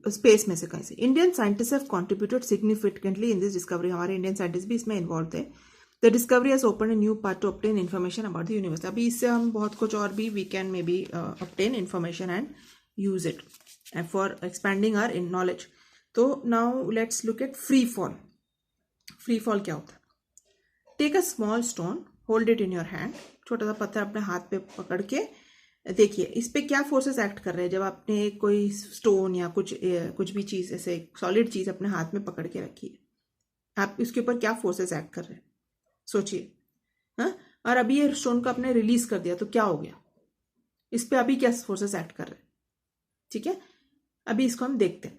स्पेस में से कहीं से. Indian scientist have contributed significantly in this discovery. हमारे इंडियन साइंटिस्ट भी इसमें इन्वॉल्व थे. The discovery has open a new part to obtain information about the universe. अभी इससे हम बहुत कुछ और भी we can maybe obtain information and use it for expanding our in knowledge. तो now let's look at free fall. Free fall क्या होता है? Take a small stone, hold it in your hand. छोटा सा पत्थर अपने हाथ पे पकड़ के देखिए इस पे क्या फोर्सेस एक्ट कर रहे हैं. जब आपने कोई स्टोन या कुछ भी चीज, ऐसे सॉलिड चीज अपने हाथ में पकड़ के रखी है, आप इसके ऊपर क्या फोर्सेस एक्ट कर रहे हैं, सोचिए. हाँ, और अभी ये स्टोन को आपने रिलीज कर दिया तो क्या हो गया, इस पे अभी क्या फोर्सेस एक्ट कर रहे हैं. ठीक है, अभी इसको हम देखते हैं.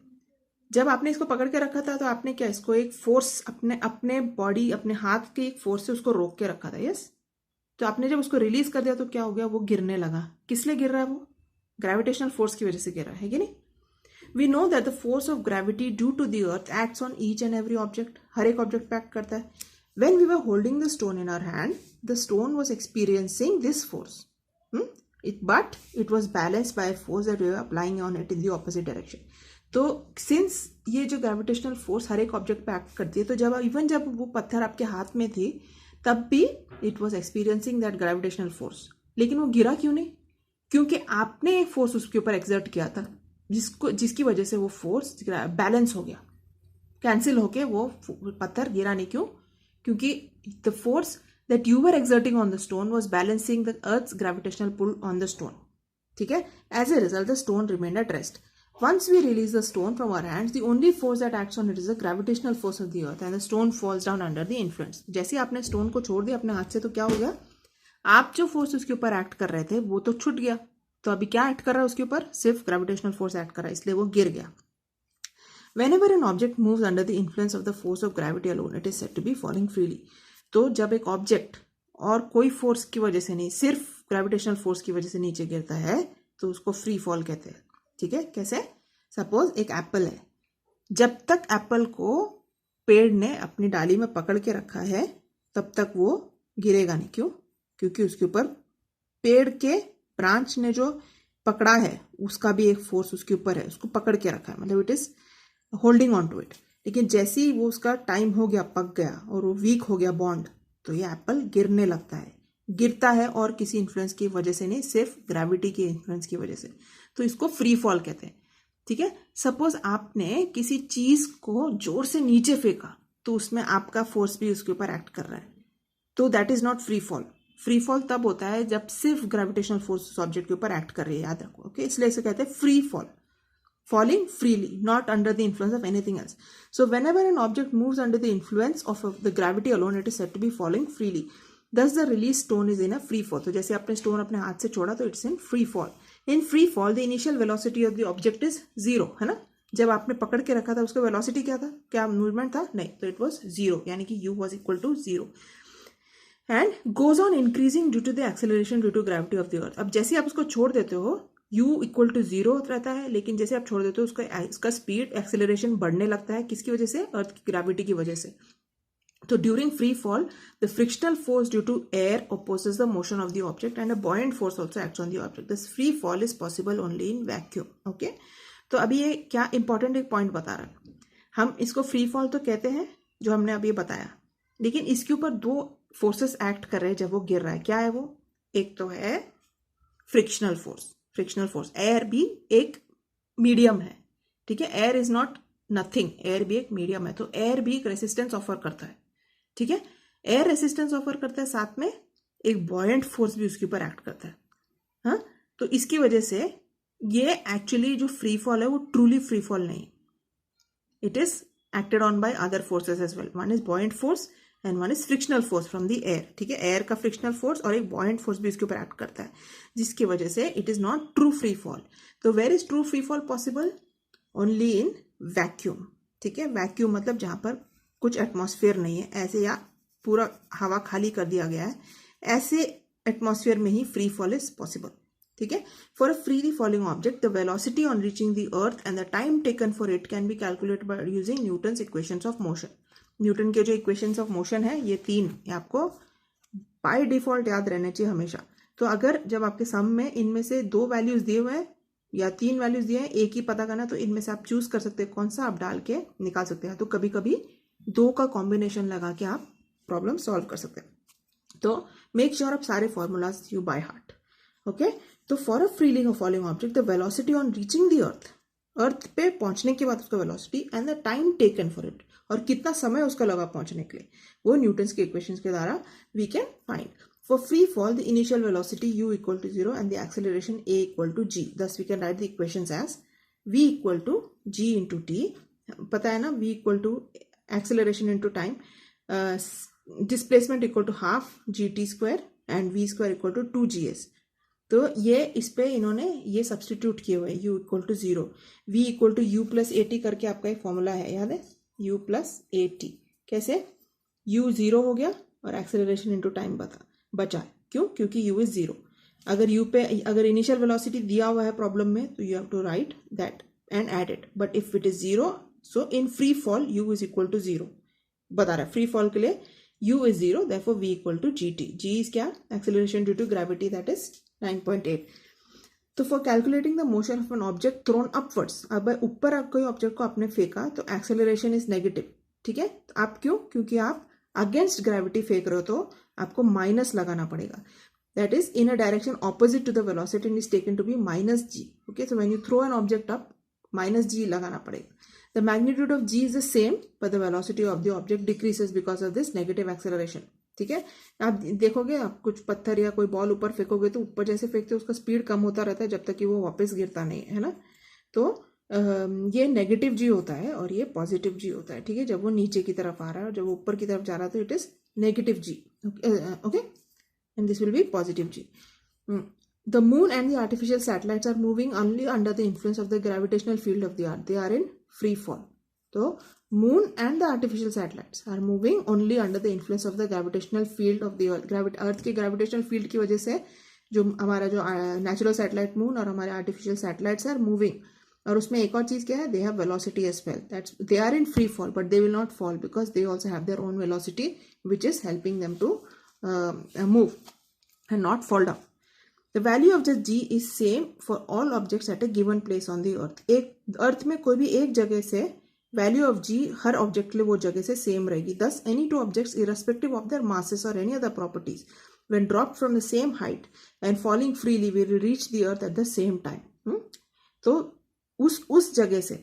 जब आपने इसको पकड़ के रखा था तो आपने क्या, इसको एक फोर्स अपने बॉडी, अपने हाथ के एक फोर्स से उसको रोक के रखा था. यस. तो आपने जब उसको रिलीज कर दिया तो क्या हो गया, वो गिरने लगा. किस लिए गिर रहा है वो? ग्रेविटेशनल फोर्स की वजह से गिर रहा है कि नहीं. We know that the force of gravity due to the earth acts on each and every object. हर एक ऑब्जेक्ट पे एक्ट करता है. When we were holding the stone in our hand, the stone was experiencing this force. But it was balanced by a force that we were applying on it in the opposite direction. तो since ये जो gravitational force हर एक object पे act करती है, तो जब वो पत्थर आपके हाथ में थी तब भी it was experiencing that gravitational force. लेकिन वो गिरा क्यों नहीं? क्योंकि आपने एक फोर्स उसके ऊपर एक्सर्ट किया था, जिसकी वजह से वो फोर्स बैलेंस हो गया, कैंसिल होके वो पत्थर गिरा नहीं. क्यों? क्योंकि the force that you were exerting on the stone was balancing the earth's gravitational pull on the stone. ठीक है. As a result, the stone remained at rest. Once we release the stone from our hands, the only force that acts on it is the gravitational force of the earth, and the stone falls down under the influence. जैसे आपने stone को छोड़ दिया अपने हाथ से तो क्या हो गया, आप जो फोर्स उसके ऊपर एक्ट कर रहे थे वो तो छूट गया. तो अभी क्या एक्ट कर रहा है उसके ऊपर? सिर्फ ग्रेविटेशनल फोर्स एक्ट कर रहा है, इसलिए वो गिर गया. Whenever an object moves under the influence of the force of gravity alone, it is said to be falling freely. तो जब एक ऑब्जेक्ट और कोई फोर्स की वजह से नहीं, सिर्फ ग्रेविटेशनल फोर्स की वजह से नीचे गिरता है तो उसको फ्री फॉल कहते हैं. ठीक है. कैसे? सपोज एक एप्पल है, जब तक एप्पल को पेड़ ने अपनी डाली में पकड़ के रखा है तब तक वो गिरेगा नहीं. क्यों? क्योंकि उसके ऊपर पेड़ के ब्रांच ने जो पकड़ा है उसका भी एक फोर्स उसके ऊपर है, उसको पकड़ के रखा है, मतलब it is holding on to it. लेकिन जैसे ही वो उसका टाइम हो गया, पक गया और वो वीक हो गया बॉन्ड, तो ये एप्पल गिरने लगता है. गिरता है और किसी इन्फ्लुएंस की वजह से नहीं, सिर्फ ग्रेविटी के इन्फ्लुएंस की वजह से. तो इसको फ्री फॉल कहते हैं. ठीक है. सपोज आपने किसी चीज को जोर से नीचे फेंका तो उसमें आपका फोर्स भी उसके ऊपर एक्ट कर रहा है, तो that is not free fall. Free fall तब होता है जब सिर्फ ग्रेविटेशनल फोर्स उस ऑब्जेक्ट के ऊपर एक्ट कर रही है, याद रखो. ओके. इसलिए इसे कहते हैं free fall. Falling freely, not under the influence of anything else. So whenever an object moves under the influence of the gravity alone, it is said to be falling freely. Thus the released stone is in a free fall. तो जैसे आपने stone अपने हाथ से छोड़ा तो it's in free fall. In free fall the initial velocity of the object is 0, है ना. जब आपने पकड़ के रखा था उसका वेलोसिटी क्या था, क्या मूवमेंट था? नहीं. तो इट वाज 0, यानी कि u was equal to 0 and goes on increasing due to the acceleration due to gravity of the earth. अब जैसे आप उसको छोड़ देते हो u इक्वल टू 0 रहता है, लेकिन जैसे आप छोड़ देते हो उसका स्पीड एक्सेलरेशन बढ़ने लगता है. किसकी वजह से? अर्थ की ग्रेविटी की वजह से. तो during free fall the frictional force due to air opposes the motion of the object and a buoyant force also acts on the object. This free fall is possible only in vacuum. Okay. तो अभी ये क्या important एक point बता रहा है. हम इसको फ्री फॉल तो कहते हैं जो हमने अभी बताया, लेकिन इसके ऊपर दो फोर्सेस एक्ट कर रहे हैं जब वो गिर रहा है. क्या है वो? एक तो है frictional force. Frictional force, air भी एक मीडियम है. ठीक है. Air is not nothing, air भी एक मीडियम है, तो एयर भी एक रेसिस्टेंस ऑफर करता है. ठीक है. एयर रेसिस्टेंस ऑफर करता है, साथ में एक बॉयंट फोर्स भी उसके ऊपर एक्ट करता है। हाँ, तो इसकी वजह से ये एक्चुअली जो फ्री फॉल है वो ट्रूली फ्री फॉल नहीं, it is acted on by other forces as well. One is buoyant force and one is frictional force from the air. ठीक है, एयर का फ्रिक्शनल फोर्स और एक बॉयंट फोर्स भी इसके ऊपर एक्ट करता है, जिसकी वजह से it is not true free fall. तो where is true free fall possible? Only in vacuum. ठीक है, वैक्यूम मतलब जहां पर कुछ एटमॉस्फेयर नहीं है, ऐसे या पूरा हवा खाली कर दिया गया है, ऐसे एटमॉस्फेयर में ही फ्री फॉल इज पॉसिबल। ठीक है, for a freely falling object the velocity on reaching the earth and the time taken for it can be calculated by using Newton's equations of motion. Newton के जो equations of motion है ये 3, ये आपको by default याद रहना चाहिए हमेशा। तो अगर जब आपके सम में इनमें से 2 वैल्यूज दिए हुए हैं या 3 वैल्यूज दिए हैं, एक ही पता करना, तो इनमें से आप चूज कर सकते हैं कौन सा आप डाल के निकाल सकते हैं। तो कभी कभी 2 का कॉम्बिनेशन लगा के आप प्रॉब्लम सॉल्व कर सकते हैं। तो मेक श्योर आप सारे formulas you by heart. Okay, तो for a freely falling object the velocity on reaching the earth, earth पे पहुंचने के बाद उसका velocity and the time taken for it, और कितना समय उसका लगा पहुंचने के लिए, वो न्यूटन्स के इक्वेशंस के द्वारा we can find. For free fall the initial velocity u equal to 0 and the acceleration a equal to g, thus we can write the equations as v equal to g into t। पता है ना, v equal to acceleration into time, displacement equal to half gt square and v square equal to 2gs। तो ये इस पे इन्होंने ये substitute किए हुए, u equal to 0, v equal to u plus a t करके आपका एक फॉर्मूला है, याद है, u प्लस ए टी। कैसे? u 0 हो गया और एक्सेलरेशन इनटू टाइम बचा। क्यों? क्योंकि u इज 0। अगर u पे अगर इनिशियल वेलोसिटी दिया हुआ है प्रॉब्लम में, तो you have to write that and add it, but if it is 0, so in free fall u is equal to 0 बता रहा है। फ्री फॉल के लिए u is 0, therefore v equal to gt। g is क्या? Acceleration due to gravity, that is 9.8। तो for calculating the motion of an object thrown upwards, अब ऊपर कोई ऑब्जेक्ट को आपने फेंका तो एक्सेलरेशन इज नेगेटिव। ठीक है, आप क्यों? क्योंकि आप अगेंस्ट ग्रेविटी फेंक रहे हो, तो आपको माइनस लगाना पड़ेगा। That is in a direction opposite to the velocity is taken to be minus g। Okay, so when you throw an object up, minus g लगाना पड़ेगा। The magnitude of g is the same but the velocity of the object decreases because of this negative acceleration. ठीक है, आप देखोगे, आप कुछ पत्थर या कोई बॉल ऊपर फेंकोगे तो ऊपर जैसे फेंकते हो उसका स्पीड कम होता रहता है जब तक कि वो वापस गिरता नहीं है ना। तो ये नेगेटिव जी होता है और ये पॉजिटिव जी होता है। ठीक है, जब वो नीचे की तरफ आ रहा है और जब वो ऊपर की तरफ जा रहा है तो it is negative g. Okay, and this will be positive g. The moon and the artificial satellites are moving only under the influence of the gravitational field of the earth, they are in free fall. तो moon and the artificial satellites are moving only under the influence of the gravitational field of the earth। अर्थ के gravitational field की वजह से जो हमारा जो natural satellite moon और हमारे आर्टिफिशियल सैटेलाइट्स आर मूविंग। और उसमें एक और चीज क्या है, they have velocity as well, that's they are in free fall but they will not fall because they also have their own velocity which is helping them to move and not fall down. The value of just g is same for all objects at a given place on the earth। एक अर्थ में कोई भी एक जगह से value of g हर object के लिए वो जगह से सेम रहेगी। Thus any two objects irrespective of their masses और any other properties when dropped from the same height and falling freely will reach the earth at the same time. तो उस जगह से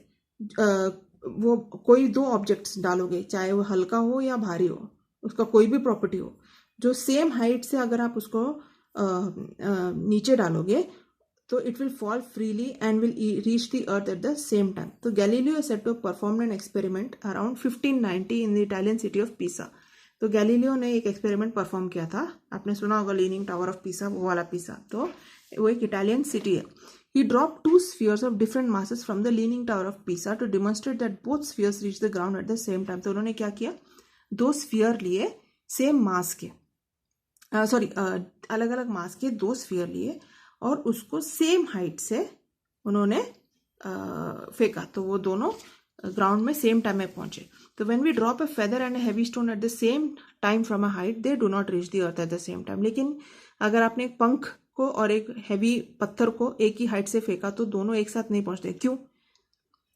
वो कोई 2 ऑब्जेक्ट्स डालोगे, चाहे वो हल्का हो या भारी हो, उसका कोई भी प्रॉपर्टी हो, जो सेम हाइट से अगर आप उसको नीचे डालोगे तो it will fall freely and will reach the earth at the same time। तो Galileo is said to have performed an experiment around 1590 in the Italian city of Pisa। तो गैलीलियो ने एक एक्सपेरिमेंट परफॉर्म किया था, आपने सुना होगा leaning tower of Pisa, वो वाला पीसा। तो वो एक इटालियन सिटी है। He dropped 2 spheres of different masses from the leaning tower of Pisa to demonstrate that both spheres reach the ground at the same time। तो उन्होंने क्या किया, 2 स्फीयर लिए सेम मास के, अलग अलग मास के 2 स्फीयर लिए और उसको सेम हाइट से उन्होंने फेंका, तो वो दोनों ग्राउंड में सेम टाइम में पहुंचे। तो when we drop a feather and a heavy stone at the same time from a height, they do not reach the earth at the same time. लेकिन अगर आपने एक पंख को और एक हैवी पत्थर को एक ही हाइट से फेंका तो दोनों एक साथ नहीं पहुंचते। क्यों?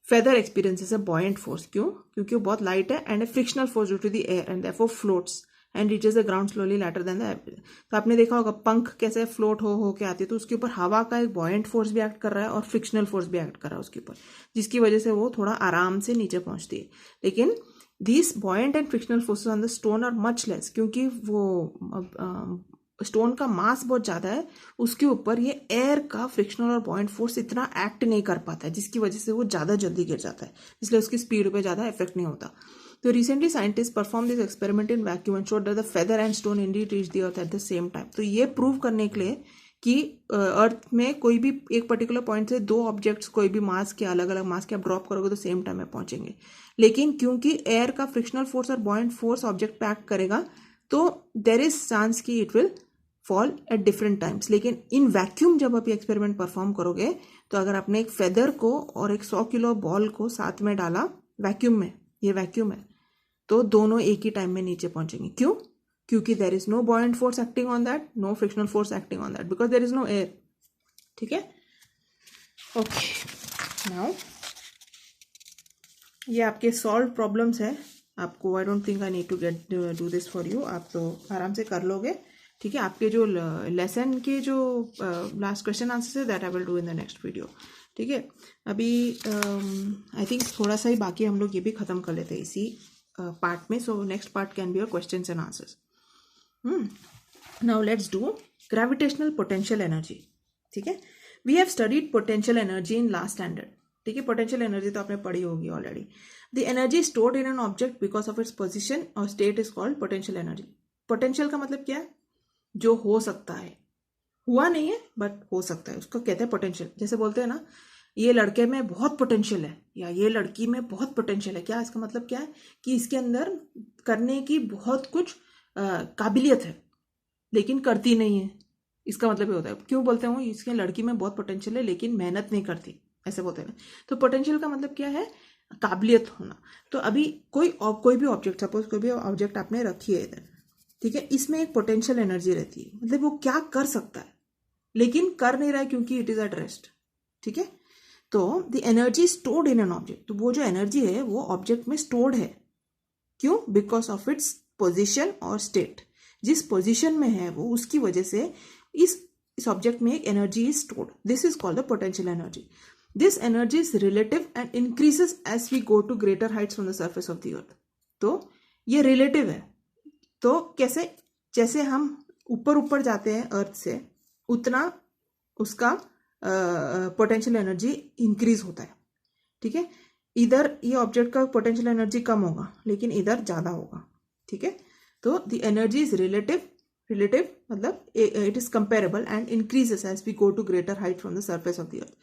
Feather experiences a buoyant force. क्यों? क्योंकि वो बहुत लाइट है and a frictional force due to the air and therefore floats and reaches the ground slowly later than the. तो आपने देखा होगा पंख कैसे फ्लोट हो के आती है, तो उसके ऊपर हवा का एक बॉयंट फोर्स भी एक्ट कर रहा है और फ्रिक्शनल फोर्स भी एक्ट कर रहा है उसके ऊपर, जिसकी वजह से वो थोड़ा आराम से नीचे पहुंचती है। लेकिन These buoyant and frictional forces on the stone are much less, क्योंकि वो स्टोन का मास बहुत ज़्यादा है, उसके ऊपर ये एयर का फ्रिक्शनल और बॉयंट फोर्स इतना एक्ट नहीं कर पाता है, जिसकी वजह से वो ज़्यादा जल्दी गिर जाता है, इसलिए उसकी स्पीड पे ज़्यादा इफेक्ट नहीं होता. तो recently scientist perform this experiment in vacuum and showed that the feather and stone Indeed reach the earth at the same time. तो ये प्रूव करने के लिए कि अर्थ में कोई भी एक पर्टिकुलर पॉइंट से दो ऑब्जेक्ट्स कोई भी मास के अलग अलग मास के आप ड्रॉप करोगे तो सेम टाइम में पहुंचेंगे, लेकिन क्योंकि एयर का फ्रिक्शनल फोर्स और बॉयंट फोर्स ऑब्जेक्ट पे एक्ट करेगा तो देर इज चांस कि it will fall at different times. लेकिन इन वैक्यूम जब आप ये एक्सपेरिमेंट परफॉर्म करोगे तो अगर आपने एक फेदर को और एक 100 किलो बॉल को साथ में डाला वैक्यूम में, ये वैक्यूम है, तो दोनों एक ही टाइम में नीचे पहुंचेंगे. क्यों? क्योंकि there is no buoyant force acting on that, no frictional force acting on that, because there is no air. ठीक है, ओके. नाउ ये आपके सॉल्व प्रॉब्लम्स है. आपको I don't think I need to get do this for you, आप तो आराम से कर लोगे. ठीक है, आपके जो लेसन के जो लास्ट क्वेश्चन आंसर है that I will do in the next video. ठीक है, अभी आई थिंक थोड़ा सा ही बाकी, हम लोग ये भी खत्म कर लेते हैं इसी पार्ट में. So next part can be your questions and answers. Now let's do gravitational potential energy. ठीक है, we have studied potential energy in last standard. ठीक है, पोटेंशियल एनर्जी तो आपने पढ़ी होगी already. The energy stored in an object because of its position और state is called potential energy. Potential का मतलब क्या है? जो हो सकता है, हुआ नहीं है बट हो सकता है, उसको कहते हैं पोटेंशियल. जैसे बोलते हैं ना, ये लड़के में बहुत पोटेंशियल है या ये लड़की में बहुत पोटेंशियल है. क्या इसका मतलब क्या है? कि इसके अंदर करने की बहुत कुछ काबिलियत है लेकिन करती नहीं है. इसका मतलब ये होता है. क्यों बोलते हैं इसके लड़की में बहुत पोटेंशियल है लेकिन मेहनत नहीं करती, ऐसे बोलते हैं. तो पोटेंशियल का मतलब क्या है? काबिलियत होना. तो अभी कोई भी ऑब्जेक्ट, सपोज कोई भी ऑब्जेक्ट आपने रखी है इधर, ठीक है, इसमें एक पोटेंशियल एनर्जी रहती है. मतलब वो क्या कर सकता है लेकिन कर नहीं रहा है क्योंकि इट इज एट रेस्ट. ठीक है, तो the energy stored in an object, तो वो जो एनर्जी है वो ऑब्जेक्ट में स्टोर्ड है. क्यों? बिकॉज ऑफ इट्स पोजिशन और स्टेट. जिस पोजिशन में है वो, उसकी वजह से इस ऑब्जेक्ट में एक energy is stored. This is called the potential energy. This energy is relative and increases as we go to greater heights from the surface of the earth. तो ये रिलेटिव है. तो कैसे? जैसे हम ऊपर जाते हैं अर्थ से, उतना उसका पोटेंशियल एनर्जी इंक्रीज होता है. ठीक है, इधर ये ऑब्जेक्ट का पोटेंशियल एनर्जी कम होगा लेकिन इधर ज्यादा होगा. ठीक है, तो द एनर्जी इज रिलेटिव मतलब it is comparable and increases as we go to greater height from the surface of the earth.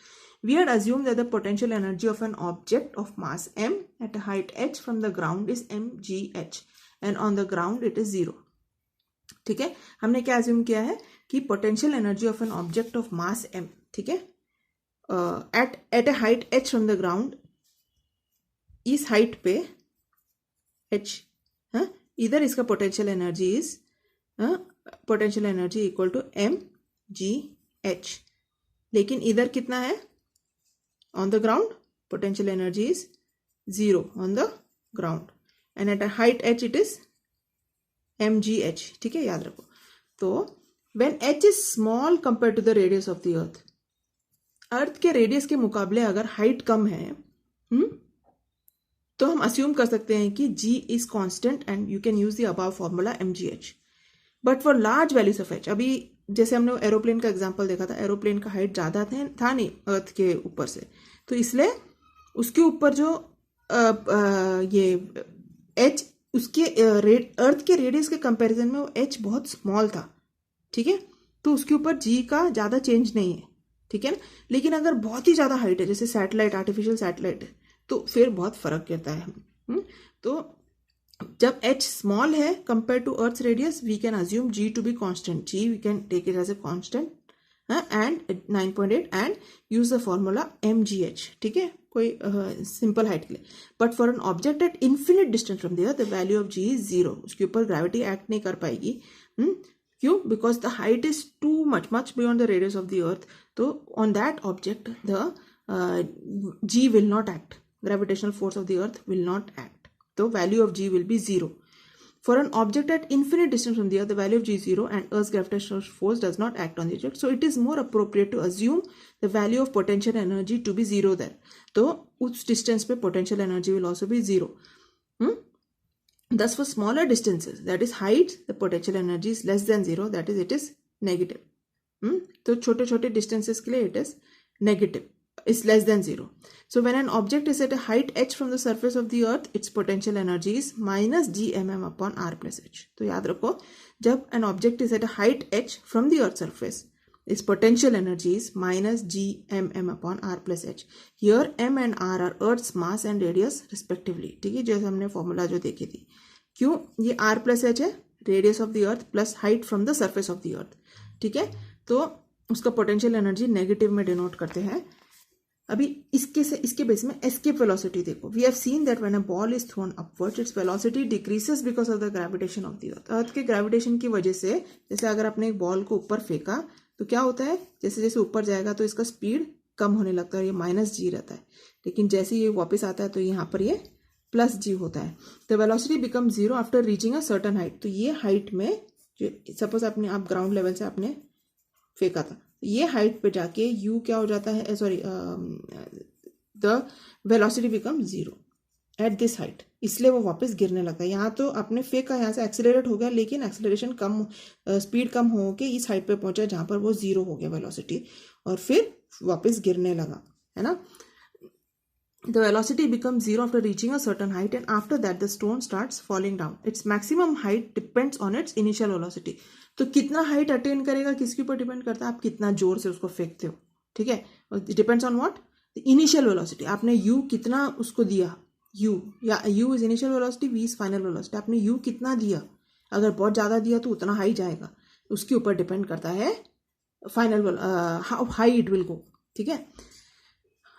We had assumed that the potential energy of an object of mass m at a height h from the ground is mgh and on the ground it is 0. ठीक है, हमने क्या assume किया है कि potential energy of an object of mass m, ठीक है, at a height h from the ground, इस height पे h, हाँ, इधर इसका potential energy is potential energy equal to mgh. लेकिन इधर कितना है? On the ground, potential energy is 0 on the ground and at a height h it is mgh. ठीक है, याद रखो. तो when h is small compared to the radius of the earth, अर्थ के रेडियस के मुकाबले अगर हाइट कम है, तो हम अस्यूम कर सकते हैं कि g is constant and you can use the above formula mgh. But for large values of h, अभी जैसे हमने एरोप्लेन का एग्जांपल देखा था, एरोप्लेन का हाइट ज़्यादा था नहीं अर्थ के ऊपर से, तो इसलिए उसके ऊपर जो ये h, उसके अर्थ के रेडियस के कंपैरिजन में वो h बहुत स्मॉल था. ठीक है, तो उसके ऊपर g का ज़्यादा चेंज नहीं है. ठीक है ना, लेकिन अगर बहुत ही ज़्यादा हाइट है, जैसे सैटेलाइट, आर्टिफिशियल सैटेलाइट है, तो फिर बहुत फर्क गिरता है. तो जब h स्मॉल है compare to earth radius, we can assume g to be constant. g we can take it as a constant and 9.8 and use the formula mgh. ठीक है, कोई सिंपल हाइट के लिए. But for an object at infinite distance from the earth, the value of g is 0. उसके ऊपर gravity act नहीं कर पाएगी. क्यों? Because the height is too much beyond the radius of the earth. तो on that object the g will not act. Gravitational force of the earth will not act. So value of g will be 0. For an object at infinite distance from the earth, the value of g is 0 and Earth's gravitational force does not act on the object. So it is more appropriate to assume the value of potential energy to be 0 there. तो उस distance पे potential energy will also be 0. Thus for smaller distances, that is height, the potential energy is less than 0, that is it is negative. तो छोटे छोटे distances के लिए it is negative, is less than 0. So when an object is at a height h from the surface of the earth, its potential energy is minus gmm upon r plus h. तो याद रखो, जब an object is at a height h from the earth's surface, its potential energy is minus gmm upon r plus h. Here m and r are earth's mass and radius respectively. ठीक है, जैसे हमने formula जो देखी थी. क्यों? ये r plus h है, radius of the earth plus height from the surface of the earth. ठीक है, तो उसका पोटेंशियल एनर्जी नेगेटिव में डिनोट करते हैं. अभी इसके बेस में एस्केप वेलोसिटी देखो. We have seen that when a ball is thrown upwards, its velocity decreases because of the gravitation of the earth. Earth के ग्रेविटेशन की वजह से, जैसे अगर आपने एक बॉल को ऊपर फेंका तो क्या होता है, जैसे जैसे ऊपर जाएगा तो इसका स्पीड कम होने लगता है, ये माइनस जी रहता है. लेकिन जैसे ये वापस आता है तो यहाँ पर ये प्लस जी होता है. The velocity become zero after reaching a certain height. तो ये हाइट में, जो सपोज आपने आप ग्राउंड लेवल से आपने फेंका था, ये हाइट पे जाके यू क्या हो जाता है, sorry, the velocity become zero at this height, इसलिए वो वापस गिरने लगता है. यहाँ तो आपने फेंका, यहाँ से एक्सेलरेट हो गया, लेकिन एक्सेलरेशन कम, स्पीड कम हो के इस हाइट पे पहुंचा जहाँ पर वो जीरो हो गया वेलोसिटी, और फिर वापस गिरने लगा, है ना. The velocity becomes zero after reaching a certain height, and after that the stone starts falling down. Its maximum height depends on its initial velocity. तो कितना हाइट अटेन करेगा किसके ऊपर डिपेंड करता है, आप कितना जोर से उसको फेंकते हो. ठीक है, depends on what, the initial velocity. आपने u कितना उसको दिया, u या u is initial velocity, v is final velocity. आपने u कितना दिया, अगर बहुत ज़्यादा दिया तो उतना हाई जाएगा, उसके ऊपर डिपेंड करता है final how high it will go. ठीक है,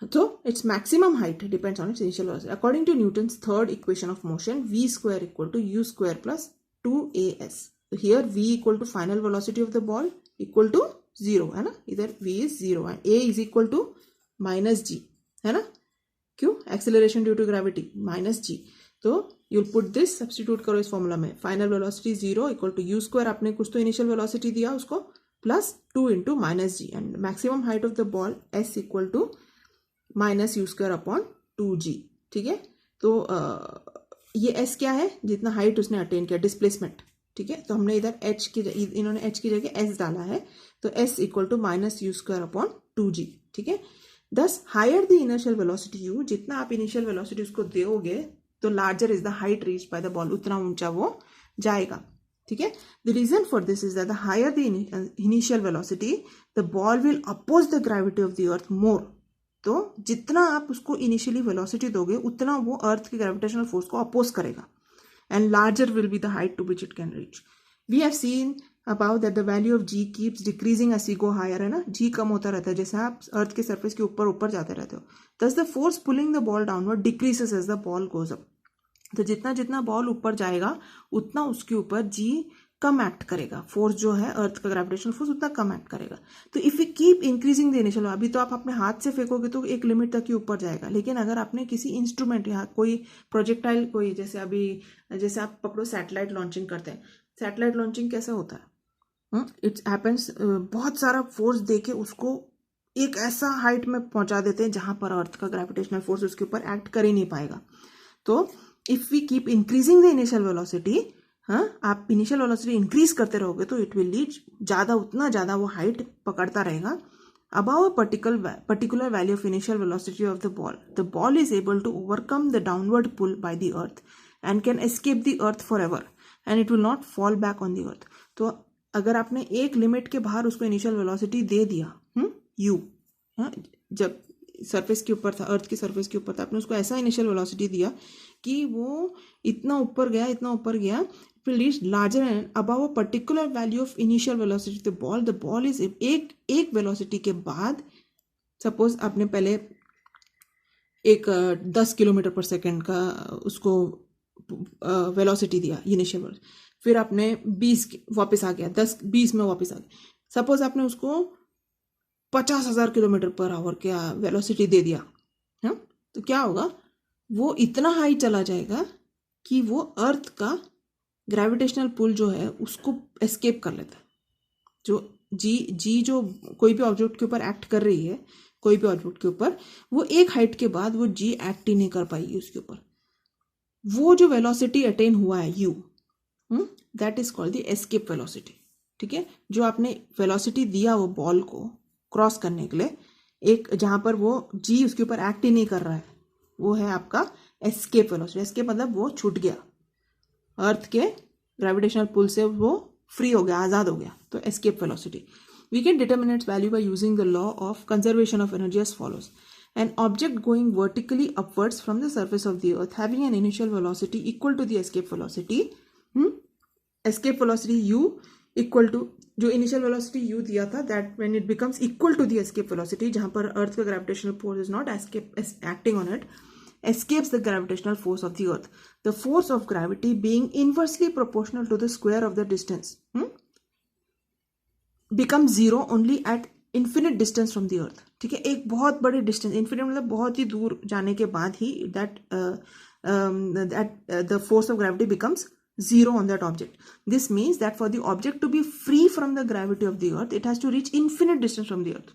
so its maximum height depends on its initial velocity. According to Newton's third equation of motion, v square equal to u square plus 2as. So here v equal to final velocity of the ball equal to 0, है ना. इधर v is 0 and a is equal to minus g, है ना. क्यों? acceleration due to gravity minus g. तो you'll put this, substitute करो इस formula में. final velocity 0 equal to u square, आपने कुछ तो initial velocity दिया उसको, plus 2 into minus g, and maximum height of the ball s equal to minus u square upon 2g. ठीक है, तो ये s क्या है, जितना हाइट उसने अटेन किया, डिस्प्लेसमेंट. ठीक है, तो हमने इधर h की, इन्होंने h की जगह s डाला है, तो s equal to minus u square upon 2g. ठीक है, thus higher the initial velocity u, जितना आप इनिशियल वेलोसिटी उसको दोगे तो larger is the height reach by the ball, उतना ऊंचा वो जाएगा. ठीक है, the reason for this is that the higher the initial velocity, the ball will oppose the gravity of the earth more. तो जितना आप उसको इनिशियली वेलोसिटी दोगे उतना वो अर्थ के ग्रेविटेशनल फोर्स को अपोज करेगा, and larger will be the height to which it can reach. We have seen about that the value of g keeps decreasing as we go higher, है ना. जी कम होता रहता है जैसे आप अर्थ के सरफेस के ऊपर ऊपर जाते रहते हो. Thus the force pulling the ball downward decreases as the ball goes up. तो जितना जितना बॉल ऊपर जाएगा उतना उसके ऊपर जी कम एक्ट करेगा, फोर्स जो है अर्थ का ग्रेविटेशनल फोर्स उतना कम एक्ट करेगा. तो if you keep increasing the initial, अभी तो आप अपने हाथ से फेंकोगे तो एक लिमिट तक ही ऊपर जाएगा, लेकिन अगर आपने किसी इंस्ट्रूमेंट या कोई प्रोजेक्टाइल, कोई जैसे अभी जैसे आप पकड़ो सैटेलाइट लॉन्चिंग करते हैं, सैटेलाइट लॉन्चिंग कैसे होता है, इट्स हैपेंस, बहुत सारा फोर्स देके उसको एक ऐसा हाइट में पहुंचा देते हैं जहां पर अर्थ का ग्रेविटेशनल फोर्स उसके ऊपर एक्ट कर ही नहीं पाएगा. तो if we keep increasing the initial velocity, हाँ, आप इनिशियल वेलोसिटी इंक्रीज करते रहोगे तो इट विल लीड ज़्यादा, उतना ज़्यादा वो हाइट पकड़ता रहेगा. Above a particular value of initial velocity of the ball is able to overcome the downward pull by the earth and can escape the earth forever, and it will not fall back on the earth. तो अगर आपने एक limit के बाहर उसको initial velocity दे दिया, you, जब surface के ऊपर था, अर्थ के सरफेस के ऊपर था, आपने उसको ऐसा इनिशियल वेलोसिटी दिया कि वो इतना ऊपर गया, will reach larger and above a particular value of initial velocity the ball is एक वेलोसिटी के बाद, सपोज आपने पहले एक 10 किलोमीटर पर सेकेंड का उसको वेलोसिटी दिया इनिशियल वेलोसिटी, फिर आपने 20 वापस आ गया, 10-20 में वापस आ गया, सपोज आपने उसको 50,000 किलोमीटर पर आवर का वेलोसिटी दे दिया, हाँ, तो क्या होगा, वो इतना हाई चला जाएगा कि वो अर्थ का ग्रेविटेशनल पुल जो है उसको एस्केप कर लेता है. जो जी जो कोई भी ऑब्जेक्ट के ऊपर एक्ट कर रही है, कोई भी ऑब्जेक्ट के ऊपर, वो एक हाइट के बाद वो जी एक्ट ही नहीं कर पाएगी उसके ऊपर. वो जो वेलोसिटी अटेन हुआ है u, that is called the escape velocity. ठीक है, जो आपने वेलोसिटी दिया वो बॉल को क्रॉस करने के लिए, एक जहां पर वो g उसके ऊपर एक्ट ही नहीं कर रहा है, वो है आपका एस्केप वेलोसिटी। एस्केप मतलब वो छूट गया, अर्थ के ग्रेविटेशनल पुल से वो फ्री हो गया, आजाद हो गया, तो escape velocity. We can determine its value by using the law of conservation of energy as follows. An object going vertically upwards from the surface of the earth having an initial velocity equal to the escape velocity, escape velocity u equal to जो initial velocity u दिया था, that when it becomes equal to the escape velocity, जहां पर earth का gravitational force is not acting on it, escapes the gravitational force of the earth, the force of gravity being inversely proportional to the square of the distance, becomes zero only at infinite distance from the earth. ठीक है, एक बहुत बड़ी distance, infinite मतलब बहुत ही दूर जाने के बाद ही that the force of gravity becomes zero on that object. This means that for the object to be free from the gravity of the earth, it has to reach infinite distance from the earth.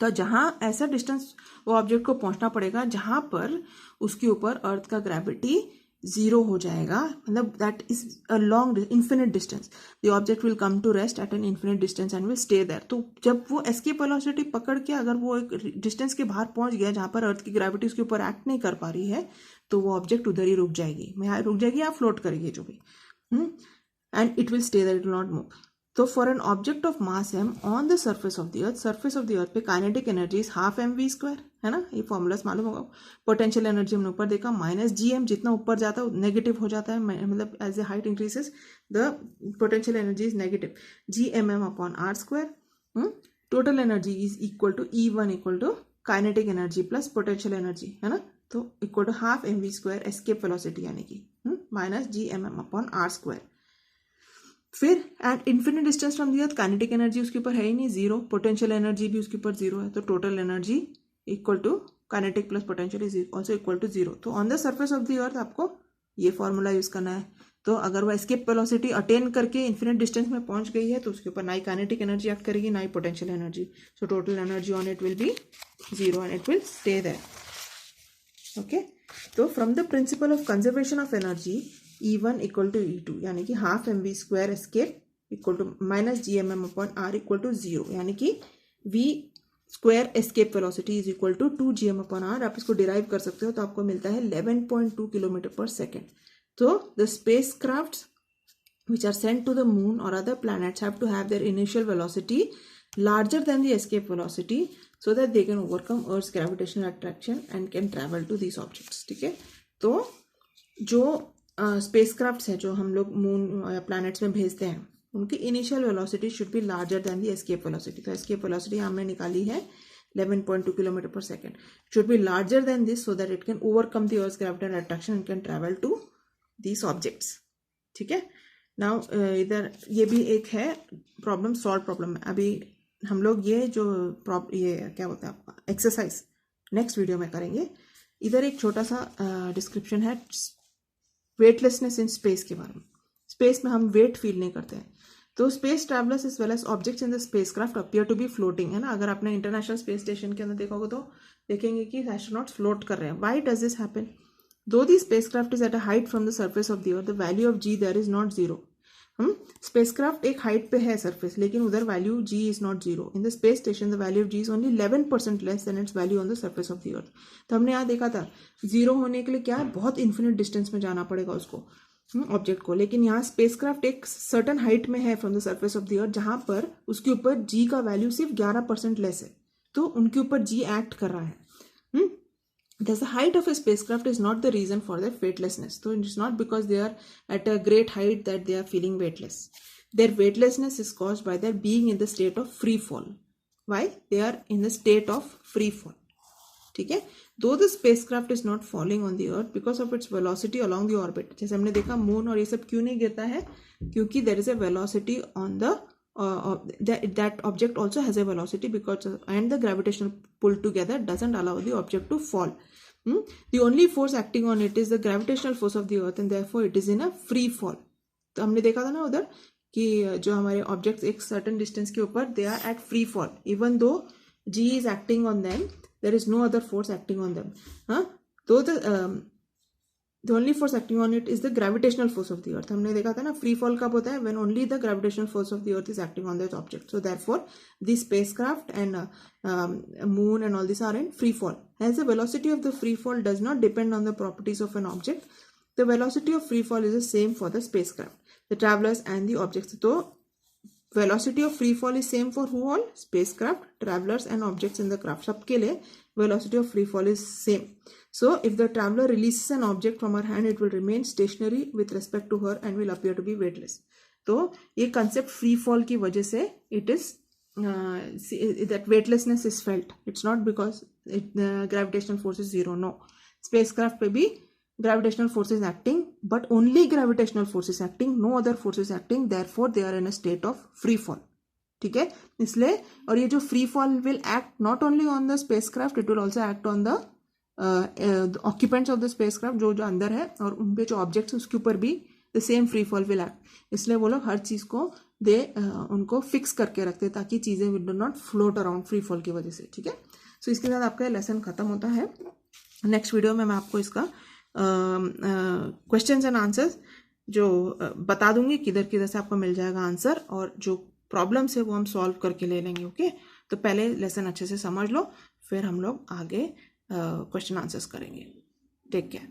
तो जहां ऐसा distance वो object को पहुंचना पड़ेगा जहां पर उसके ऊपर अर्थ का ग्रेविटी जीरो हो जाएगा, मतलब that is a long infinite distance. The object will come to rest at an infinite distance and will stay there. तो जब वो एस्केप वेलोसिटी पकड़ के अगर वो एक डिस्टेंस के बाहर पहुंच गया जहां पर अर्थ की ग्रेविटी उसके ऊपर एक्ट नहीं कर पा रही है, तो वो ऑब्जेक्ट उधर ही रुक जाएगी, रुक जाएगी या फ्लोट करेगी जो भी, and it will stay there, it will not move. तो for an object of mass m on the surface of the earth पे kinetic energy is half mv², है ना, ये फॉर्मूलास मालूम होगा। पोटेंशियल एनर्जी हमने ऊपर देखा माइनस gm, जितना ऊपर जाता है नेगेटिव हो जाता है, मतलब as a height increases the potential energy is negative, gmm/r²। Total energy is equal to E1 equal to kinetic energy plus potential energy, है ना, तो equal to half mv² escape velocity यानी कि माइनस gmm/r²। फिर at infinite distance from the earth kinetic energy उसके ऊपर है ही नहीं, जीरो, पोटेंशियल एनर्जी भी उसके ऊपर जीरो है, तो total energy equal to kinetic plus potential is also equal to zero. तो on the surface of the earth आपको ये फॉर्मूला यूज करना है। तो अगर वो एस्केप वेलोसिटी अटेन करके इन्फिनिट डिस्टेंस में पहुंच गई है तो उसके ऊपर ना ही काइनेटिक एनर्जी एक्ट करेगी ना ही potential energy, so total energy on it will be zero and it will stay there. Okay, तो from the principle of conservation of energy E1 equal to E2 यानी कि half mv² escape equal to minus gmm/r equal to zero, यानी कि v² escape velocity is equal to 2gm/r। आप इसको derive कर सकते हो, तो आपको मिलता है 11.2 km/s। तो the space craft which are sent to the moon or other planets have to have their initial velocity larger than the escape velocity so that they can overcome Earth's gravitational attraction and can travel to these objects। ठीक है, तो जो space craft है जो हम लोग moon या planets में भेजते हैं, उनकी initial velocity should be larger than the escape velocity. तो एस्केप वेलोसिटी हमने निकाली है 11.2 km/s, should be larger than this so that it can overcome the earth's gravitational attraction and can travel to these objects. ठीक है, now इधर ये भी एक है प्रॉब्लम, सॉल्व प्रॉब्लम। अभी हम लोग ये जो ये क्या बोलते हैं एक्सरसाइज नेक्स्ट वीडियो में करेंगे। इधर एक छोटा सा डिस्क्रिप्शन है वेटलेसनेस इन स्पेस के बारे में। स्पेस में हम वेट फील नहीं करते हैं, तो space travellers as well as objects in the spacecraft appear to be floating, है ना। अगर आपने इंटरनेशनल स्पेस स्टेशन के अंदर देखा होगा तो देखेंगे कि एस्ट्रोनॉट्स फ्लोट कर रहे हैं। Why does this happen? Though the spacecraft is at a height from the surface of the earth, the value of g there is not zero. Spacecraft एक हाइट पे है सरफेस, लेकिन उधर value g is not zero. In the space station the value of g is only 11% less than its value on the surface of the earth. तो हमने यहाँ देखा था जीरो होने के लिए क्या है, बहुत इन्फिनिट डिस्टेंस में जाना पड़ेगा उसको, ऑब्जेक्ट को। लेकिन यहाँ स्पेसक्राफ्ट एक सर्टन हाइट में है from the surface of the अर्थ, जहां पर उसके ऊपर जी का वैल्यू सिर्फ 11% लेस है, तो उनके ऊपर जी एक्ट कर रहा है। Thus, the height of a spacecraft is not the reason for their weightlessness. So it's not because they are at a great height that they are feeling weightless. Their weightlessness is caused by their being in the state of free fall. Why? They are in the state of free fall. ठीक है, though the spacecraft is not falling on the earth because of its velocity along the orbit. जैसे हमने देखा moon और ये सब क्यों नहीं गिरता है, क्योंकि there is a velocity on the that object also has a velocity because and the gravitational pull together doesn't allow the object to fall. The only force acting on it is the gravitational force of the earth and therefore it is in a free fall. तो हमने देखा था ना उधर कि जो हमारे objects एक सर्टेन डिस्टेंस के ऊपर they are at free fall, even though g is acting on them, there is no other force acting on them. तो the only force acting on it is the gravitational force of the earth. हमने देखा था ना free fall कब होता है, when only the gravitational force of the earth is acting on that object. So therefore the spacecraft and moon and all these are in free fall. As the velocity of the free fall does not depend on the properties of an object, the velocity of free fall is the same for the spacecraft, the travelers and the objects. So velocity of free fall is same for who all? Spacecraft, travelers and objects in the craft. सबके लिए velocity of free fall is same. So if the traveler releases an object from her hand, it will remain stationary with respect to her and will appear to be weightless. तो ये concept free fall की वजह से it is that weightlessness is felt. It's not because gravitational force is zero. No, spacecraft पे भी gravitational force is acting, but only gravitational force is acting, no other force is acting. Therefore they are in a state of free fall. ठीक है, इसलिए और ये जो free fall will act not only on the spacecraft, it will also act on the occupants of the spacecraft, जो अंदर है, और उन पे जो ऑब्जेक्ट्स उसके ऊपर भी the same free fall will act. इसलिए वो लोग हर चीज को उनको फिक्स करके रखते हैं ताकि चीजें will not float around free fall की वजह से. ठीक है, सो इसके साथ आपका लेसन खत्म होता है. नेक्स्ट वीडियो में मैं आपको इसका क्वेश्चंस एंड आंसर्स जो बता दूंगी, किधर किधर से आपको मिल जाएगा आंसर, और जो प्रॉब्लम्स है वो हम सॉल्व करके ले लेंगे. ओके, तो पहले लेसन अच्छे से समझ लो, फिर हम लोग आगे क्वेश्चन आंसर्स करेंगे. Take care.